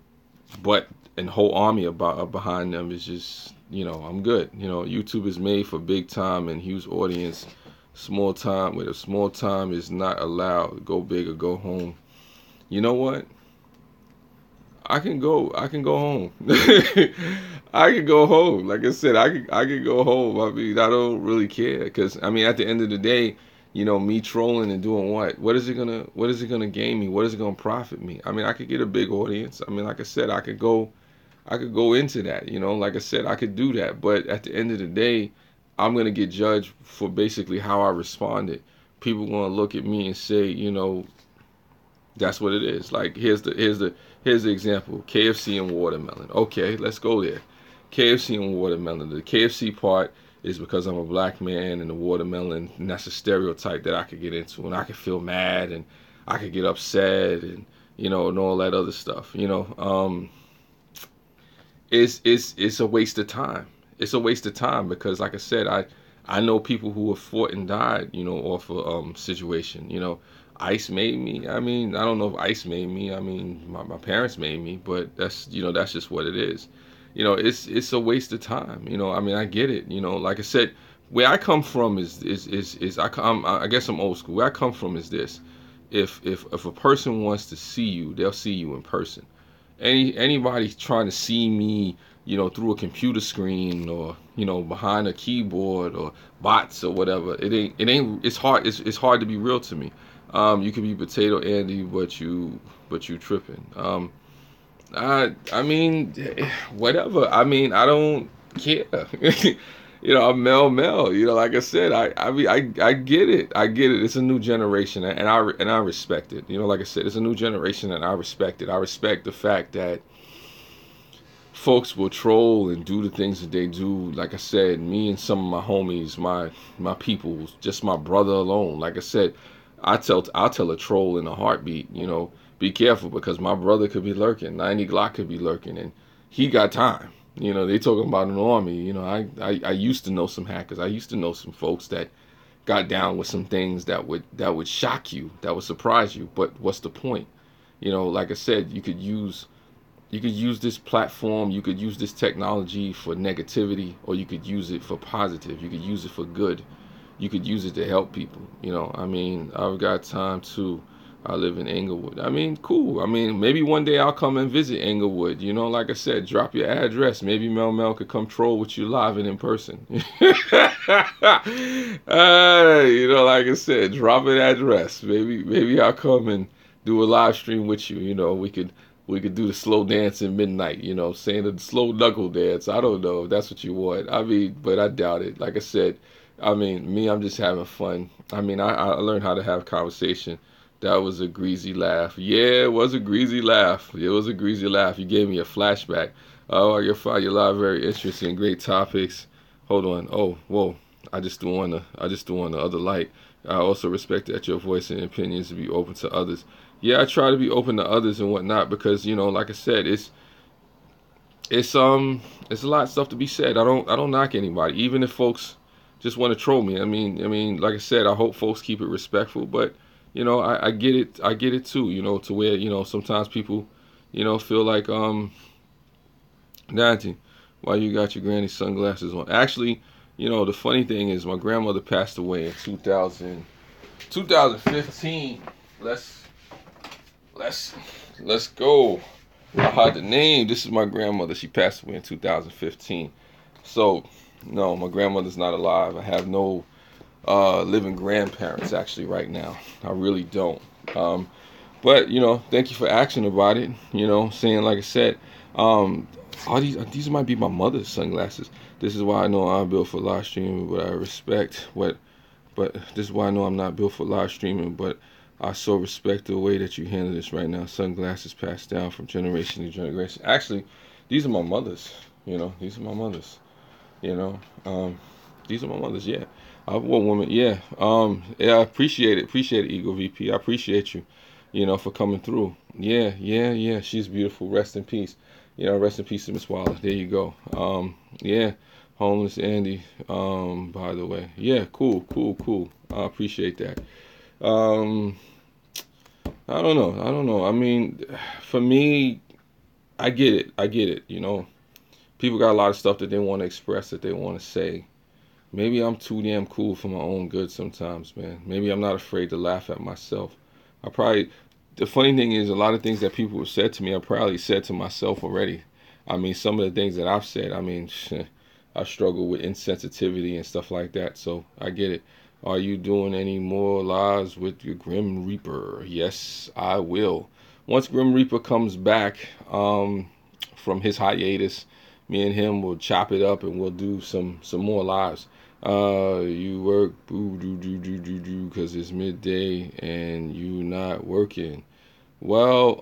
but an whole army behind them is just, you know, I'm good. You know, YouTube is made for big time and huge audience. Small time, with a small time is not allowed. Go big or go home. You know what? I can go home. I can go home. Like I said, I can go home. I mean, I don't really care, because I mean, at the end of the day, you know, me trolling and doing what is it gonna gain me? What is it gonna profit me? I mean, I could get a big audience. I mean, like I said, I could go into that. You know, like I said, I could do that. But at the end of the day, I'm gonna get judged for basically how I responded. People gonna look at me and say, you know, that's what it is. Like here's the example. KFC and watermelon. Okay, let's go there. KFC and watermelon. The KFC part is because I'm a black man, and the watermelon, and that's a stereotype that I could get into, and I could feel mad, and I could get upset, and you know, and all that other stuff. You know, it's a waste of time. It's a waste of time because, like I said, I know people who have fought and died, you know, off a situation. You know, Ice made me. I mean, I don't know if Ice made me. I mean, my parents made me, but that's, you know, that's just what it is. You know, it's a waste of time. You know, I mean, I get it. You know, like I said, where I come from is I guess I'm old school. Where I come from is this: if a person wants to see you, they'll see you in person. Anybody trying to see me, you know, through a computer screen, or, you know, behind a keyboard, or bots or whatever, it ain't it's hard to be real to me. You can be Potato Andy, but you tripping. I mean, whatever. I mean, I don't care. You know, I'm Mel. You know, like I said, I mean, I get it. I get it. It's a new generation, and I respect it. You know, like I said, it's a new generation, and I respect it. I respect the fact that folks will troll and do the things that they do. Like I said, me and some of my homies, my people, just my brother alone. Like I said, I'll tell a troll in a heartbeat. You know, be careful, because my brother could be lurking. 90 Glock could be lurking, and he got time. You know, they talking about an army. You know, I used to know some hackers. I used to know some folks that got down with some things that would shock you, that would surprise you. But what's the point? You know, like I said, you could use this platform, you could use this technology for negativity, or you could use it for positive. You could use it for good. You could use it to help people. You know, I mean, I've got time to. I live in Inglewood. I mean, cool. I mean, maybe one day I'll come and visit Inglewood. You know, like I said, drop your address. Maybe Mel could come troll with you live and in person. You know, like I said, drop an address. Maybe I'll come and do a live stream with you. You know, we could do the slow dance at midnight, you know, saying the slow knuckle dance. I don't know if that's what you want. I mean, but I doubt it. Like I said, I mean, I'm just having fun. I mean, I learned how to have conversation. That was a greasy laugh. Yeah, it was a greasy laugh. It was a greasy laugh. You gave me a flashback. Oh, I find your live very interesting. Great topics. Hold on. Oh, whoa. I just do on the other light. I also respect that your voice and opinions to be open to others. Yeah, I try to be open to others and whatnot, because, you know, like I said, it's a lot of stuff to be said. I don't knock anybody, even if folks just want to troll me. I mean, like I said, I hope folks keep it respectful, but, you know, I get it. I get it too. You know, to where, you know, sometimes people, you know, feel like Nancy, why you got your granny sunglasses on? Actually, you know, the funny thing is, my grandmother passed away in 2015. Let's go. I had the name. This is my grandmother. She passed away in 2015. So, no, my grandmother's not alive. I have no living grandparents actually right now. I really don't. But, you know, thank you for asking about it. You know, saying, like I said, all these might be my mother's sunglasses. This is why I know I'm built for live streaming, but I respect what. But this is why I know I'm not built for live streaming, but I so respect the way that you handle this right now. Sunglasses passed down from generation to generation. Actually, these are my mother's. You know, these are my mother's. You know, these are my mother's. Yeah, I want woman. Yeah, yeah. I appreciate it. Appreciate it, Eagle VP. I appreciate you. You know, for coming through. Yeah. She's beautiful. Rest in peace. You know, rest in peace to Miss Waller. There you go. Yeah. Homeless Andy, by the way. Yeah, cool. I appreciate that. Um, I don't know. I mean, for me, I get it. You know, people got a lot of stuff that they want to express, that they want to say. Maybe I'm too damn cool for my own good sometimes, man. Maybe I'm not afraid to laugh at myself. The funny thing is, a lot of things that people have said to me, I probably said to myself already. I mean, some of the things that I've said, I mean, I struggle with insensitivity and stuff like that, so I get it. Are you doing any more lives with your Grim Reaper? Yes, I will. Once Grim Reaper comes back from his hiatus, me and him will chop it up and we'll do some more lives. You work boo doo doo doo doo doo because it's midday and you not working. Well,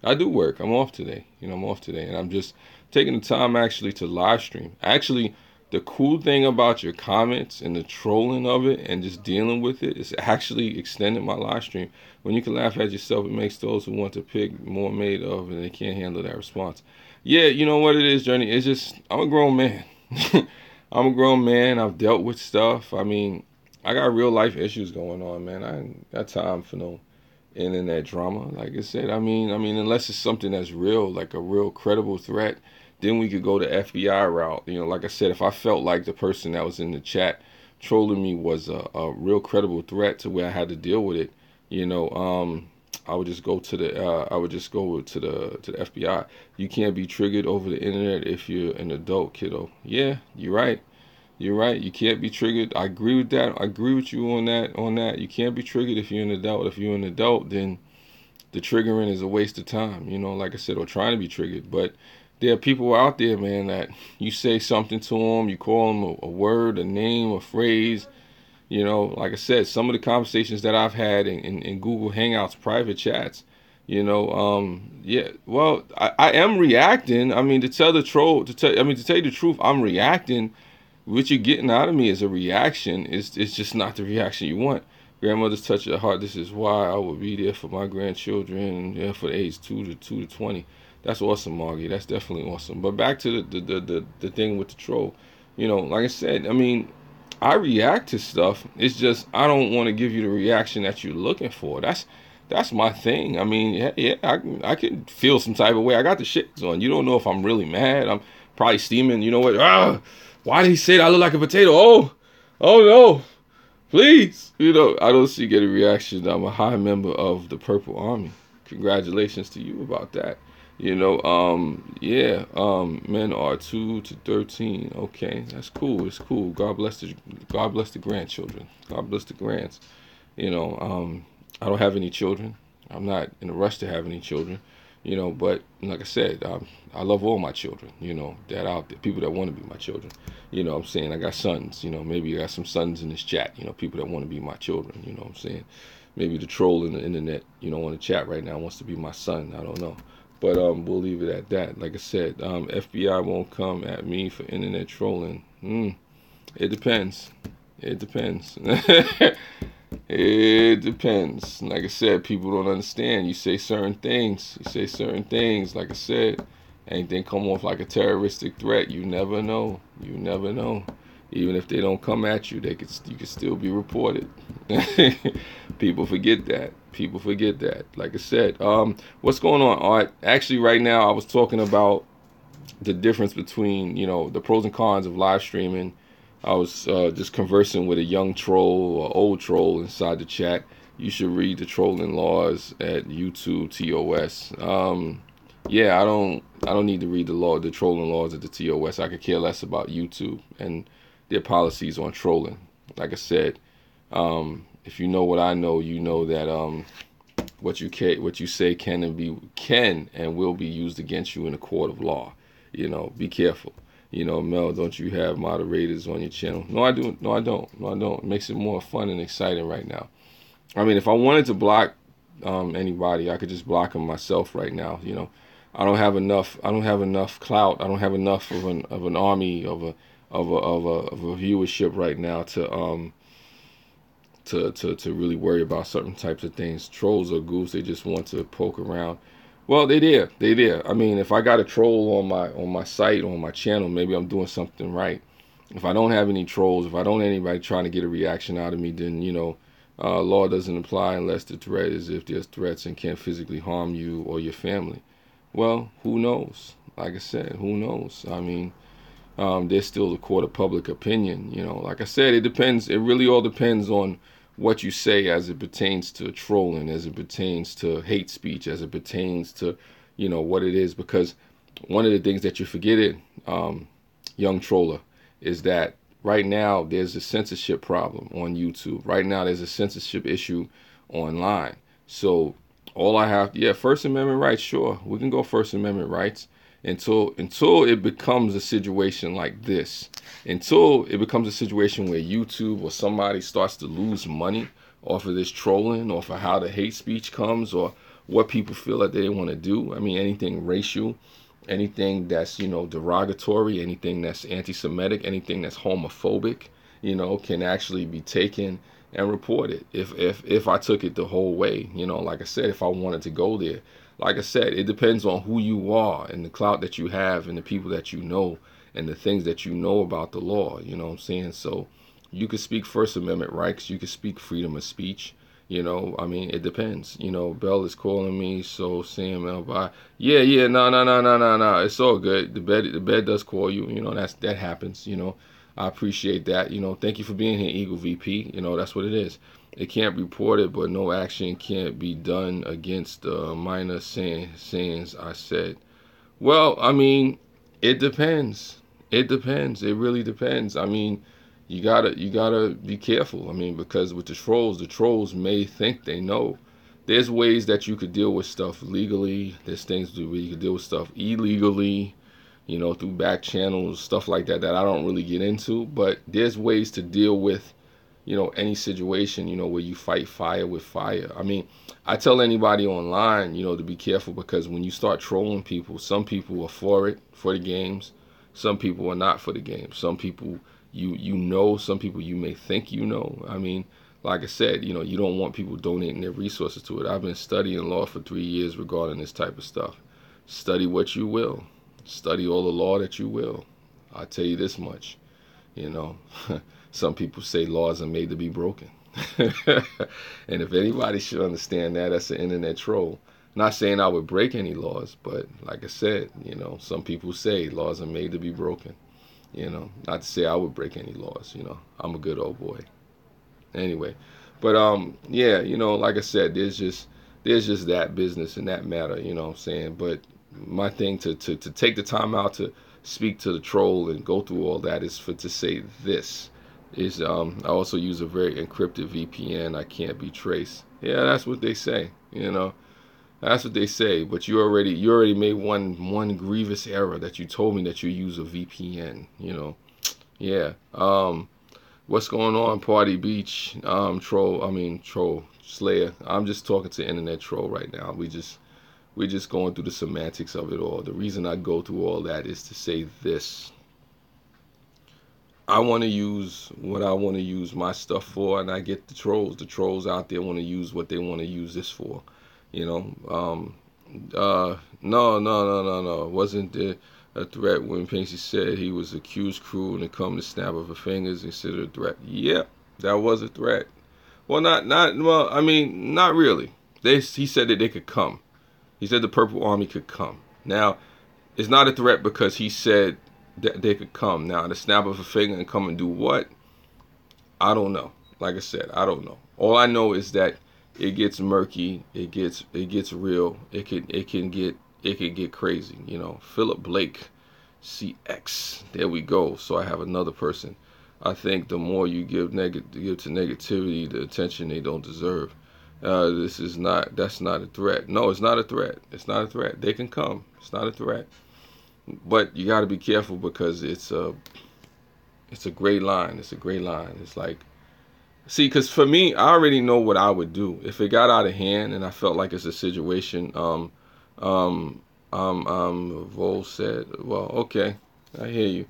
I do work. I'm off today. You know, I'm off today, and I'm just taking the time actually to live stream. Actually, the cool thing about your comments and the trolling of it and just dealing with it is actually extending my live stream. When you can laugh at yourself, it makes those who want to pick more made of, and they can't handle that response. Yeah, you know what it is, Journey? It's just, I'm a grown man. I'm a grown man. I've dealt with stuff. I mean, I got real life issues going on, man. I ain't got time for no internet drama. Like I said, I mean, unless it's something that's real, like a real credible threat, then we could go the FBI route. You know, like I said, if I felt like the person that was in the chat trolling me was a real credible threat to where I had to deal with it, you know, I would just go to the FBI. You can't be triggered over the internet if you're an adult, kiddo. Yeah, you're right. You're right. You can't be triggered. I agree with that. I agree with you on that. On that, you can't be triggered if you're an adult. If you're an adult, then the triggering is a waste of time. You know, like I said, or trying to be triggered. But there are people out there, man, that you say something to them, you call them a word, a name, a phrase. You know, like I said, some of the conversations that I've had in Google Hangouts, private chats. You know, yeah. Well, I am reacting. I mean, to tell the troll, to tell you the truth, I'm reacting. What you're getting out of me is a reaction. It's just not the reaction you want. Grandmother's touch of the heart. This is why I will be there for my grandchildren. Yeah, for the age 2 to 20. That's awesome, Margie. That's definitely awesome. But back to the thing with the troll. You know, like I said, I mean, I react to stuff. It's just I don't want to give you the reaction that you're looking for. That's my thing. I mean, yeah, I can feel some type of way. I got the shits on. You don't know if I'm really mad. I'm probably steaming. You know what? Why did he say that I look like a potato? Oh no, please. You know, I don't see getting reaction. I'm a high member of the Purple Army. Congratulations to you about that. You know, yeah, men are 2 to 13. Okay, that's cool. It's cool. God bless the grandchildren. God bless the grands. You know, I don't have any children. I'm not in a rush to have any children. You know, but like I said, I love all my children. You know, that out there, people that want to be my children. You know what I'm saying? I got sons. You know, maybe I got some sons in this chat. You know, people that want to be my children. You know what I'm saying? Maybe the troll in the internet, you know, on the chat right now wants to be my son. I don't know. But we'll leave it at that. Like I said, FBI won't come at me for internet trolling. It depends. It depends. It depends. Like I said, people don't understand. You say certain things. You say certain things. Like I said, anything come off like a terroristic threat. You never know. You never know. Even if they don't come at you, you could still be reported. People forget that. People forget that. Like I said, what's going on, Art? Actually, right now, I was talking about the difference between, you know, the pros and cons of live streaming. I was just conversing with a young troll or old troll inside the chat. You should read the trolling laws at YouTube TOS. Yeah, I don't need to read the trolling laws at the TOS. I could care less about YouTube and their policies on trolling. Like I said, if you know what I know, you know that what you say can and will be used against you in a court of law. You know, be careful. You know, Mel, don't you have moderators on your channel? No, I do. No, I don't. No, I don't. It makes it more fun and exciting right now. I mean, if I wanted to block anybody, I could just block them myself right now. You know, I don't have enough. I don't have enough clout. I don't have enough of an army of a viewership right now to really worry about certain types of things. Trolls are goofs. They just want to poke around. Well, they there. They there. I mean, if I got a troll on my site, on my channel, maybe I'm doing something right. If I don't have any trolls, if I don't have anybody trying to get a reaction out of me, then, you know, law doesn't apply unless the threat is if there's threats and can't physically harm you or your family. Well, who knows? Like I said, who knows? I mean, there's still a court of public opinion. You know, like I said, it depends. It really all depends on what you say as it pertains to trolling, as it pertains to hate speech, as it pertains to, you know, what it is. Because one of the things that you're forgetting, young troller, is that right now there's a censorship problem on YouTube. Right now there's a censorship issue online. So all I have, yeah, First Amendment rights, sure, we can go First Amendment rights until it becomes a situation like this. Until it becomes a situation where YouTube or somebody starts to lose money off of this trolling, off of how the hate speech comes, or what people feel that they want to do. I mean, anything racial, anything that's, you know, derogatory, anything that's anti-Semitic, anything that's homophobic, you know, can actually be taken and reported if I took it the whole way. You know, like I said, if I wanted to go there. Like I said, it depends on who you are and the clout that you have and the people that you know and the things that you know about the law. You know what I'm saying? So you could speak First Amendment rights. You could speak freedom of speech. You know, I mean, it depends. You know, Bell is calling me, so Sam, bye. Yeah, yeah, no, no, no, no, no, no. It's all good. The bed does call you. You know, that happens. You know, I appreciate that. You know, thank you for being here, Eagle VP. You know, that's what it is. It can't be reported, but no action can't be done against minor sayings I said. Well, I mean, it depends. It depends. It really depends. I mean, you gotta be careful. I mean, because with the trolls may think they know. There's ways that you could deal with stuff legally. There's things where you could deal with stuff illegally, you know, through back channels, stuff like that that I don't really get into. But there's ways to deal with, you know, any situation, you know, where you fight fire with fire. I mean, I tell anybody online, you know, to be careful, because when you start trolling people, some people are for it, for the games. Some people are not for the game. Some people you know, some people you may think you know. I mean, like I said, you know, you don't want people donating their resources to it. I've been studying law for 3 years regarding this type of stuff. Study what you will. Study all the law that you will. I'll tell you this much, you know. Some people say laws are made to be broken. And if anybody should understand that, that's an internet troll. Not saying I would break any laws, but like I said, you know, some people say laws are made to be broken. You know, not to say I would break any laws. You know, I'm a good old boy. Anyway, but yeah, you know, like I said, there's just that business and that matter. You know what I'm saying? But my thing to take the time out to speak to the troll and go through all that is to say this is I also use a very encrypted VPN. I can't be traced. Yeah, that's what they say. You know, that's what they say. But you already made one grievous error, that you told me that you use a VPN. You know, yeah. What's going on, Party Beach? Troll Slayer. I'm just talking to internet troll right now. We're just going through the semantics of it all. The reason I go through all that is to say this. I want to use what I want to use my stuff for, and I get the trolls. The trolls out there want to use what they want to use this for. You know, no, no, no, no, no. Wasn't there a threat when Pinksy said he was accused crew and it come to snap of her fingers instead of a threat? Yep, that was a threat. Well, well. I mean, not really. He said that they could come. He said the Purple Army could come. Now, it's not a threat because he said that they could come. Now, the snap of a finger and come and do what? I don't know. Like I said, I don't know. All I know is that it gets murky. It gets real. It can get crazy. You know, Philip Blake, CX. There we go. So I have another person. I think the more you give to negativity, the attention they don't deserve. That's not a threat. No, it's not a threat. It's not a threat. They can come. It's not a threat. But you got to be careful, because it's a gray line. It's a gray line. It's like, see, because for me, I already know what I would do if it got out of hand and I felt like it's a situation. Vol said, well, okay, I hear you.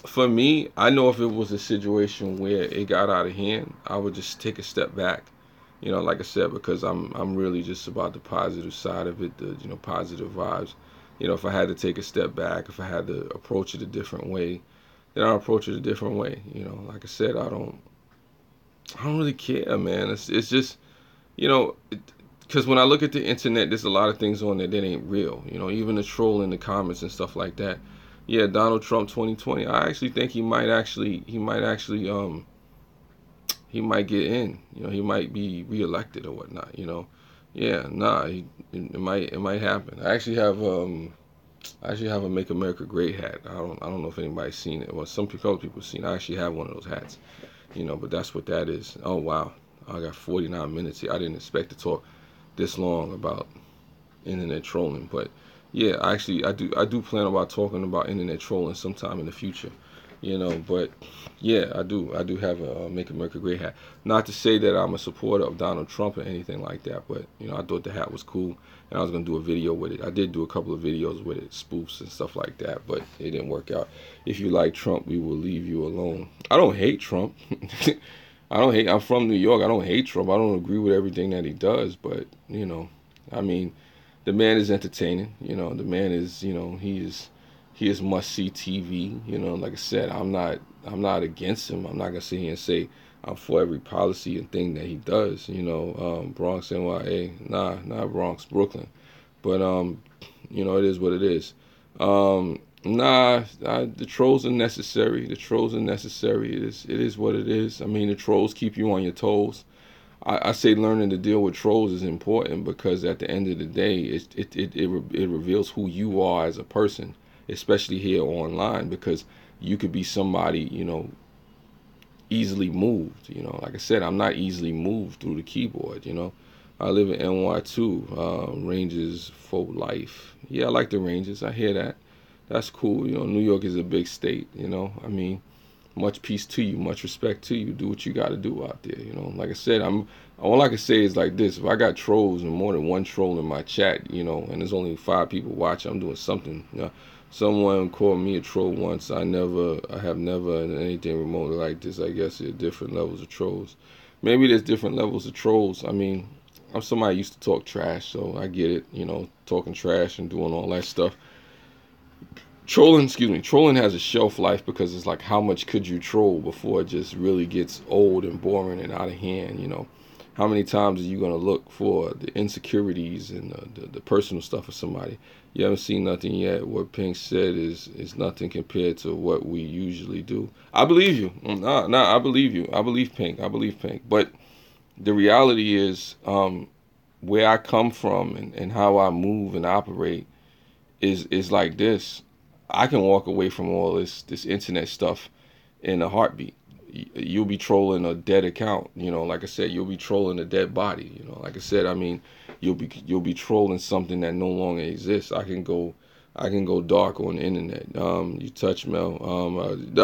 For me, I know if it was a situation where it got out of hand, I would just take a step back. You know, like I said, because I'm really just about the positive side of it, the, you know, positive vibes. You know, if I had to take a step back, if I had to approach it a different way, then I'll approach it a different way. You know, like I said, I don't really care, man. It's just, you know, because when I look at the internet, there's a lot of things on there that ain't real. You know, even the troll in the comments and stuff like that. Yeah, Donald Trump 2020. I actually think he might get in. You know, he might be reelected or whatnot. You know, yeah, nah, it might happen. I actually have a Make America Great hat. I don't know if anybody's seen it. Well, some people have seen it. I actually have one of those hats. You know, but that's what that is. Oh wow, I got 49 minutes here. I didn't expect to talk this long about internet trolling, but yeah, actually I do plan about talking about internet trolling sometime in the future. You know, but yeah, I do have a Make America Great hat. Not to say that I'm a supporter of Donald Trump or anything like that, but you know, I thought the hat was cool, and I was gonna do a video with it. I did do a couple of videos with it, spoofs and stuff like that, but it didn't work out. If you like Trump, we will leave you alone. I don't hate Trump. I'm from New York. I don't hate Trump. I don't agree with everything that he does, but you know, I mean, the man is entertaining. You know, the man is, you know, he is must-see TV. You know, like I said, I'm not against him. I'm not gonna sit here and say I'm for every policy and thing that he does. You know, Bronx, NYA, not Bronx, Brooklyn. But you know, it is what it is. The trolls are necessary. The trolls are necessary. It is what it is. I mean, the trolls keep you on your toes. I say learning to deal with trolls is important because at the end of the day, it reveals who you are as a person, especially here online, because you could be somebody, you know, easily moved. You know, like I said, I'm not easily moved through the keyboard. You know, I live in NY too. Rangers for life. Yeah, I like the Rangers. I hear that. That's cool. You know, New York is a big state. You know, I mean, much peace to you, much respect to you. Do what you got to do out there. You know, like I said, all I can say is like this: if I got trolls and more than one troll in my chat, you know, and there's only 5 people watching, I'm doing something. You know, someone called me a troll once. I have never in anything remotely like this. I guess there are different levels of trolls. Maybe there's different levels of trolls. I mean, I'm somebody used to talk trash, so I get it. You know, talking trash and doing all that stuff. Trolling has a shelf life because it's like how much could you troll before it just really gets old and boring and out of hand. You know, how many times are you going to look for the insecurities and the personal stuff of somebody? You haven't seen nothing yet. What Pink said is nothing compared to what we usually do. I believe you. I believe you. I believe Pink. But the reality is, where I come from and how I move and operate is like this. I can walk away from all this internet stuff in a heartbeat. You'll be trolling a dead account, you know. Like I said, you'll be trolling a dead body, you know. Like I said, I mean, you'll be trolling something that no longer exists. I can go dark on the internet. You touch Mel. None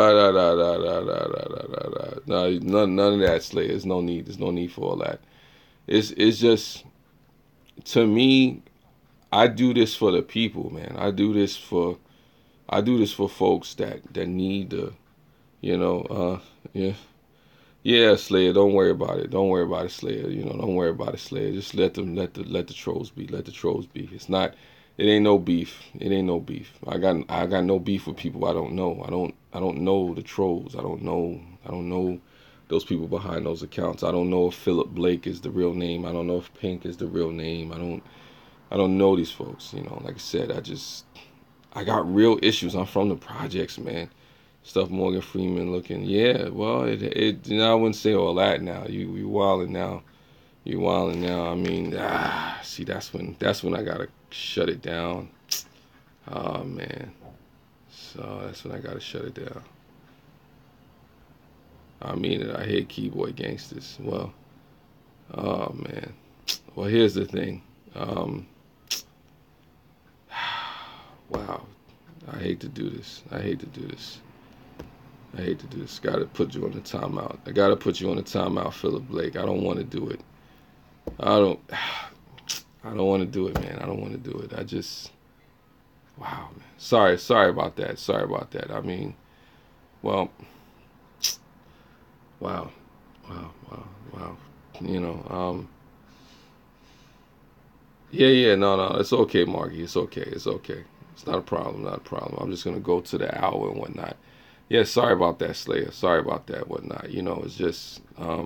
of that, Slayer. There's no need. There's no need for all that. It's just, to me, I do this for the people, man. I do this for folks that need to, you know, yeah. Yeah, Slayer, don't worry about it. Don't worry about it, Slayer. You know, don't worry about it, Slayer. Just let the trolls be. Let the trolls be. It ain't no beef. It ain't no beef. I got no beef with people I don't know. I don't know the trolls. I don't know those people behind those accounts. I don't know if Philip Blake is the real name. I don't know if Pink is the real name. I don't know these folks, you know. Like I said, I got real issues. I'm from the projects, man. Stuff Morgan Freeman looking. Yeah, well, you know, I wouldn't say all that now. You wilding now. You wilding now. I mean, see, that's when I gotta shut it down. Oh man. So that's when I gotta shut it down. I mean it. I hate keyboard gangsters. Well, oh man. Well, here's the thing. Wow. I hate to do this. I hate to do this. Gotta put you on the timeout. I gotta put you on the timeout, Philip Blake. I don't want to do it. I don't. I don't want to do it, man. I don't want to do it. Wow, man. Sorry about that. Sorry about that. I mean, well, wow, wow. You know, yeah. No. It's okay, Margie. It's okay. It's not a problem. Not a problem. I'm just gonna go to the hour and whatnot. Yeah, sorry about that, Slayer. Sorry about that, whatnot. You know, it's just, I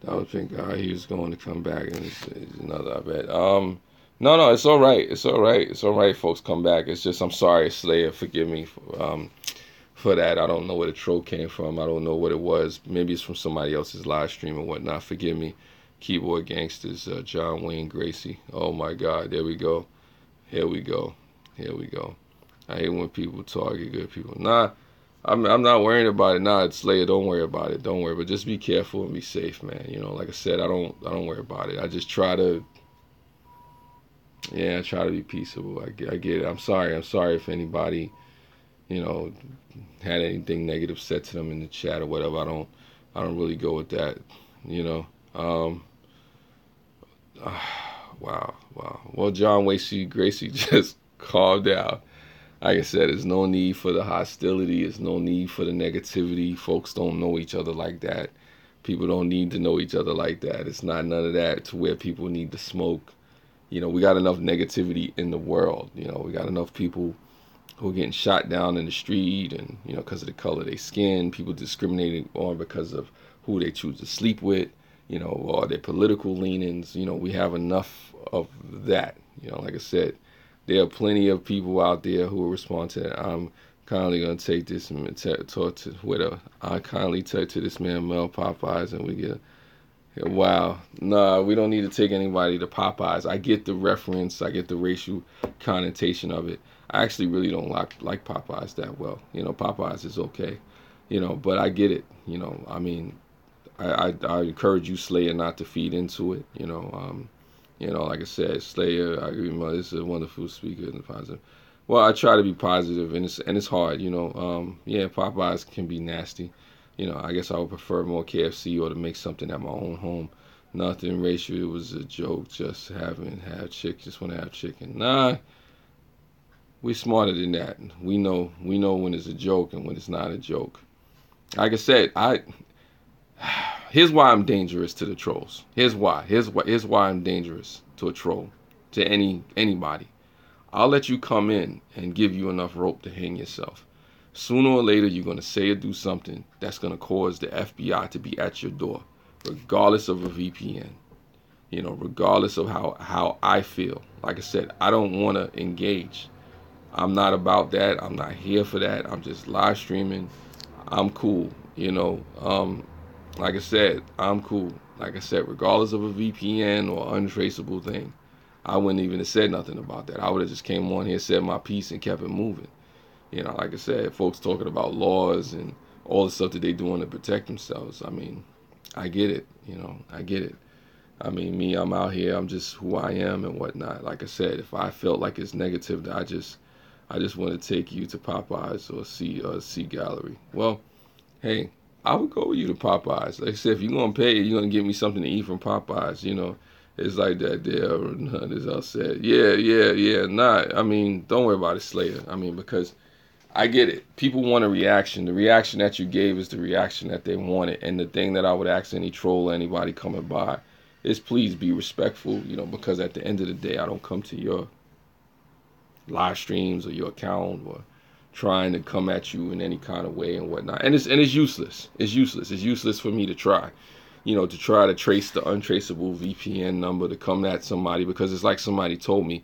was thinking he was going to come back, and it's another, I bet. No, it's all right. It's all right. It's all right, folks. Come back. It's just, I'm sorry, Slayer. Forgive me for that. I don't know where the troll came from. I don't know what it was. Maybe it's from somebody else's live stream or whatnot. Forgive me. Keyboard Gangsters, John Wayne Gracie. Oh my God. There we go. Here we go. I hate when people target good people. Nah. I'm not worrying about it. Nah, it's Slayer. Don't worry about it. Don't worry. But just be careful and be safe, man. You know, like I said, I don't worry about it. I just try to, I try to be peaceable. I get it. I'm sorry if anybody, you know, had anything negative said to them in the chat or whatever. I don't really go with that. You know. Wow. Well, John Gracie just calmed down. Like I said, there's no need for the hostility. There's no need for the negativity. Folks don't know each other like that. People don't need to know each other like that. It's not none of that to where people need to smoke. You know, we got enough negativity in the world. You know, we got enough people who are getting shot down in the street, and because of the color of their skin, people discriminating on because of who they choose to sleep with, or their political leanings. We have enough of that. Like I said, there are plenty of people out there who will respond to that. I'm kindly gonna take this and talk to whatever. I kindly talk to this man Mel Popeyes, and we get. Wow. Nah, we don't need to take anybody to Popeyes. I get the reference. I get the racial connotation of it. I actually really don't like Popeyes that well. Popeyes is okay. But I get it. I mean, I encourage you, Slayer, not to feed into it. Like I said, Slayer, I agree with my, this is a wonderful speaker and positive. Well, I try to be positive, and it's hard. Yeah, Popeyes can be nasty. I guess I would prefer more KFC or to make something at my own home. Nothing racial. It was a joke. Just just want to have chicken. Nah, we smarter than that. We know when it's a joke and when it's not a joke. Like I said, here's why I'm dangerous to the trolls. Here's why. Here's why I'm dangerous to a troll, to anybody. I'll let you come in and give you enough rope to hang yourself. Sooner or later, you're going to say or do something that's going to cause the FBI to be at your door, regardless of a VPN. Regardless of how I feel. Like I said, I don't want to engage. I'm not about that. I'm not here for that. I'm just live streaming. I'm cool. Like I said, I'm cool. Like I said, regardless of a VPN or untraceable thing, I wouldn't even have said nothing about that. I would have just came on here, said my piece, and kept it moving. Like I said, folks talking about laws and all the stuff that they doing to protect themselves. I mean, I get it. I get it. I mean, me, I'm out here. I'm just who I am and whatnot. Like I said, if I felt like it's negative, I just want to take you to Popeyes or see Gallery. Well, hey, I would go with you to Popeyes. Like I said, if you're gonna pay, you're gonna give me something to eat from Popeyes. It's like that there. As I said, yeah. Nah, I mean, don't worry about it, Slayer. I mean, because I get it. People want a reaction. The reaction that you gave is the reaction that they wanted. And the thing that I would ask any troll or anybody coming by is please be respectful, because at the end of the day, I don't come to your live streams or your account or trying to come at you in any kind of way and whatnot. And it's useless. It's useless. It's useless for me to try. To try to trace the untraceable VPN number to come at somebody, because it's like somebody told me,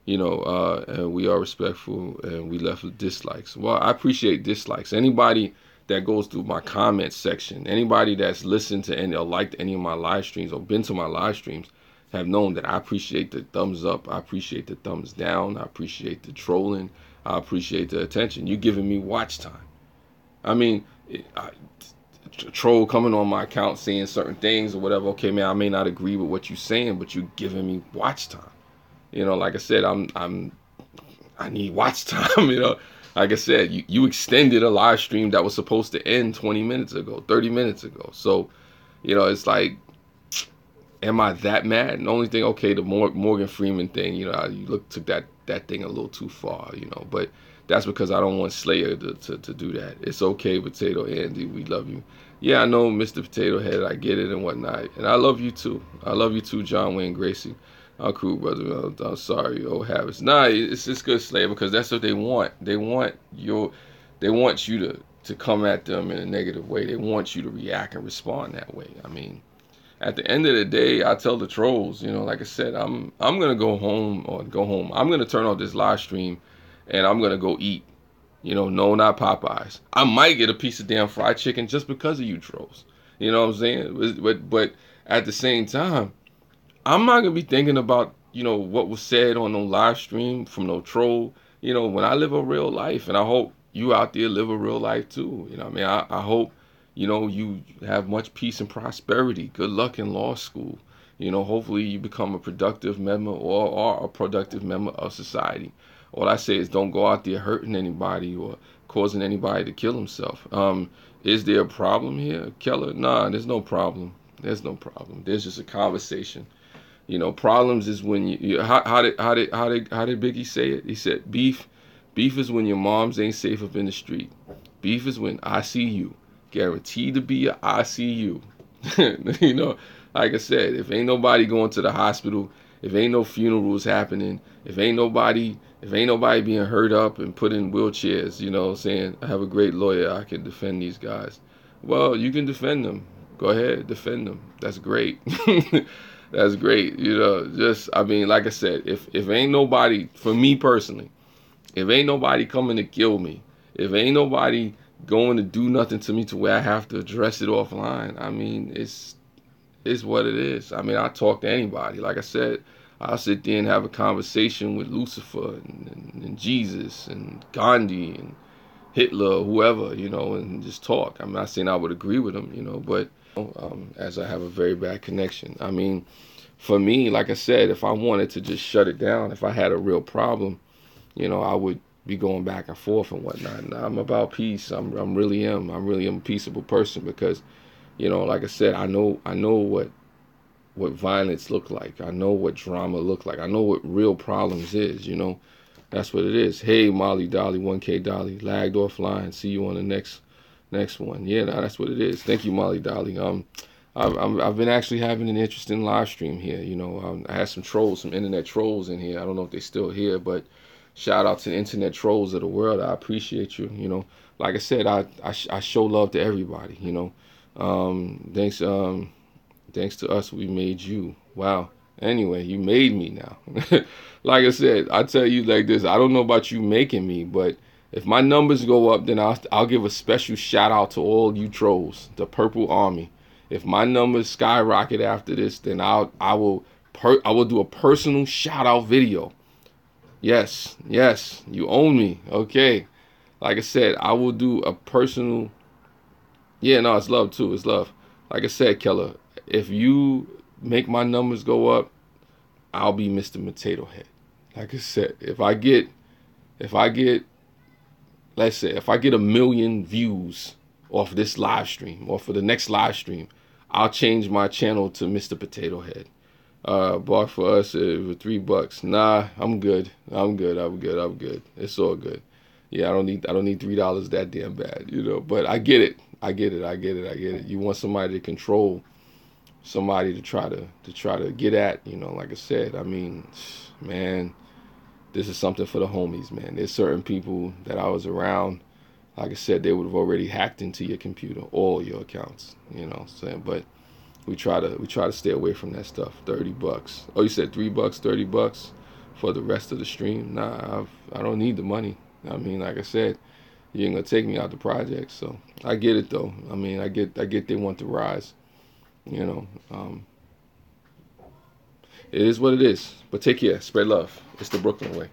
and we are respectful and we left with dislikes. Well, I appreciate dislikes. Anybody that goes through my comments section, anybody that's listened to any or liked any of my live streams or been to my live streams, have known that I appreciate the thumbs up. I appreciate the thumbs down. I appreciate the trolling. I appreciate the attention. You're giving me watch time. I mean, troll coming on my account saying certain things or whatever. Okay, man, I may not agree with what you're saying, but you're giving me watch time. Like I said, I need watch time. Like I said, you extended a live stream that was supposed to end 20 minutes ago, 30 minutes ago. So, it's like, am I that mad? And the only thing, okay, the Morgan Freeman thing, you took that thing a little too far, but that's because I don't want Slayer to do that. It's okay, Potato Andy, we love you. Yeah, I know, Mr. Potato Head, I get it and whatnot. And I love you too. I love you too, John Wayne Gracie. I'm cool, brother. I'm sorry, old habits. Nah, it's just good, Slayer, because that's what they want. They want you to come at them in a negative way. They want you to react and respond that way. I mean, at the end of the day, I tell the trolls, like I said, I'm gonna go home. I'm gonna turn off this live stream, and I'm gonna go eat. No, not Popeyes. I might get a piece of damn fried chicken just because of you trolls. You know what I'm saying? But at the same time, I'm not gonna be thinking about what was said on no live stream from no troll. When I live a real life, and I hope you out there live a real life too. I mean, I hope you have much peace and prosperity. Good luck in law school. Hopefully you become a productive member or a productive member of society. All I say is don't go out there hurting anybody or causing anybody to kill himself. Is there a problem here, Keller? Nah, there's no problem. There's no problem. There's just a conversation. Problems is when how did Biggie say it? He said beef is when your moms ain't safe up in the street. Beef is when I see you, guaranteed to be a ICU. Like I said, if ain't nobody going to the hospital, if ain't no funerals happening, if ain't nobody If ain't nobody being hurt up and put in wheelchairs, you know, saying I have a great lawyer, I can defend these guys. Well, you can defend them. Go ahead, defend them. That's great. That's great. You know, just I mean, like I said, if ain't nobody, for me personally, if ain't nobody coming to kill me, if ain't nobody going to do nothing to me to where I have to address it offline, I mean, it's what it is. I mean, I talk to anybody. Like I said, I'll sit there and have a conversation with Lucifer and Jesus and Gandhi and Hitler, whoever, you know, and just talk. I'm not saying I would agree with them, you know, but as I have a very bad connection. I mean, for me, like I said, if I wanted to just shut it down, if I had a real problem, you know, I would be going back and forth and whatnot. And I'm about peace. I really am. I really am a peaceable person because, you know, like I said, I know what violence look like. I know what drama look like. I know what real problems is, you know. That's what it is. Hey, Molly Dolly, 1K Dolly, lagged offline. See you on the next one. Yeah, nah, that's what it is. Thank you, Molly Dolly. I've been actually having an interesting live stream here. You know, I had some trolls, some internet trolls in here. I don't know if they're still here, but shout out to the internet trolls of the world. I appreciate you. You know, like I said, I show love to everybody. You know, thanks to us, we made you. Wow. Anyway, you made me now. Like I said, I tell you like this. I don't know about you making me, but if my numbers go up, then I'll give a special shout out to all you trolls, the Purple Army. If my numbers skyrocket after this, then I will do a personal shout out video. Yes, yes, you own me. Okay. Like I said, I will do a personal. Yeah, no, it's love too. It's love. Like I said, Keller, if you make my numbers go up, I'll be Mr. Potato Head. Like I said, if I get, let's say, if I get 1,000,000 views off this live stream or for the next live stream, I'll change my channel to Mr. Potato Head. Bought for us for $3. Nah, I'm good. I'm good. I'm good. I'm good. It's all good. Yeah, I don't need $3 that damn bad, you know. But I get it. I get it. I get it. I get it. You want somebody to control, somebody to try to get at, you know. Like I said, I mean, man, this is something for the homies, man. There's certain people that I was around. Like I said, they would have already hacked into your computer, all your accounts, you know. Saying, but we try to stay away from that stuff. $30. Oh, you said $3, $30 for the rest of the stream? Nah, I don't need the money. I mean, like I said, you ain't gonna take me out the project. So I get it though. I mean, I get they want to rise. You know, it is what it is. But take care. Spread love. It's the Brooklyn way.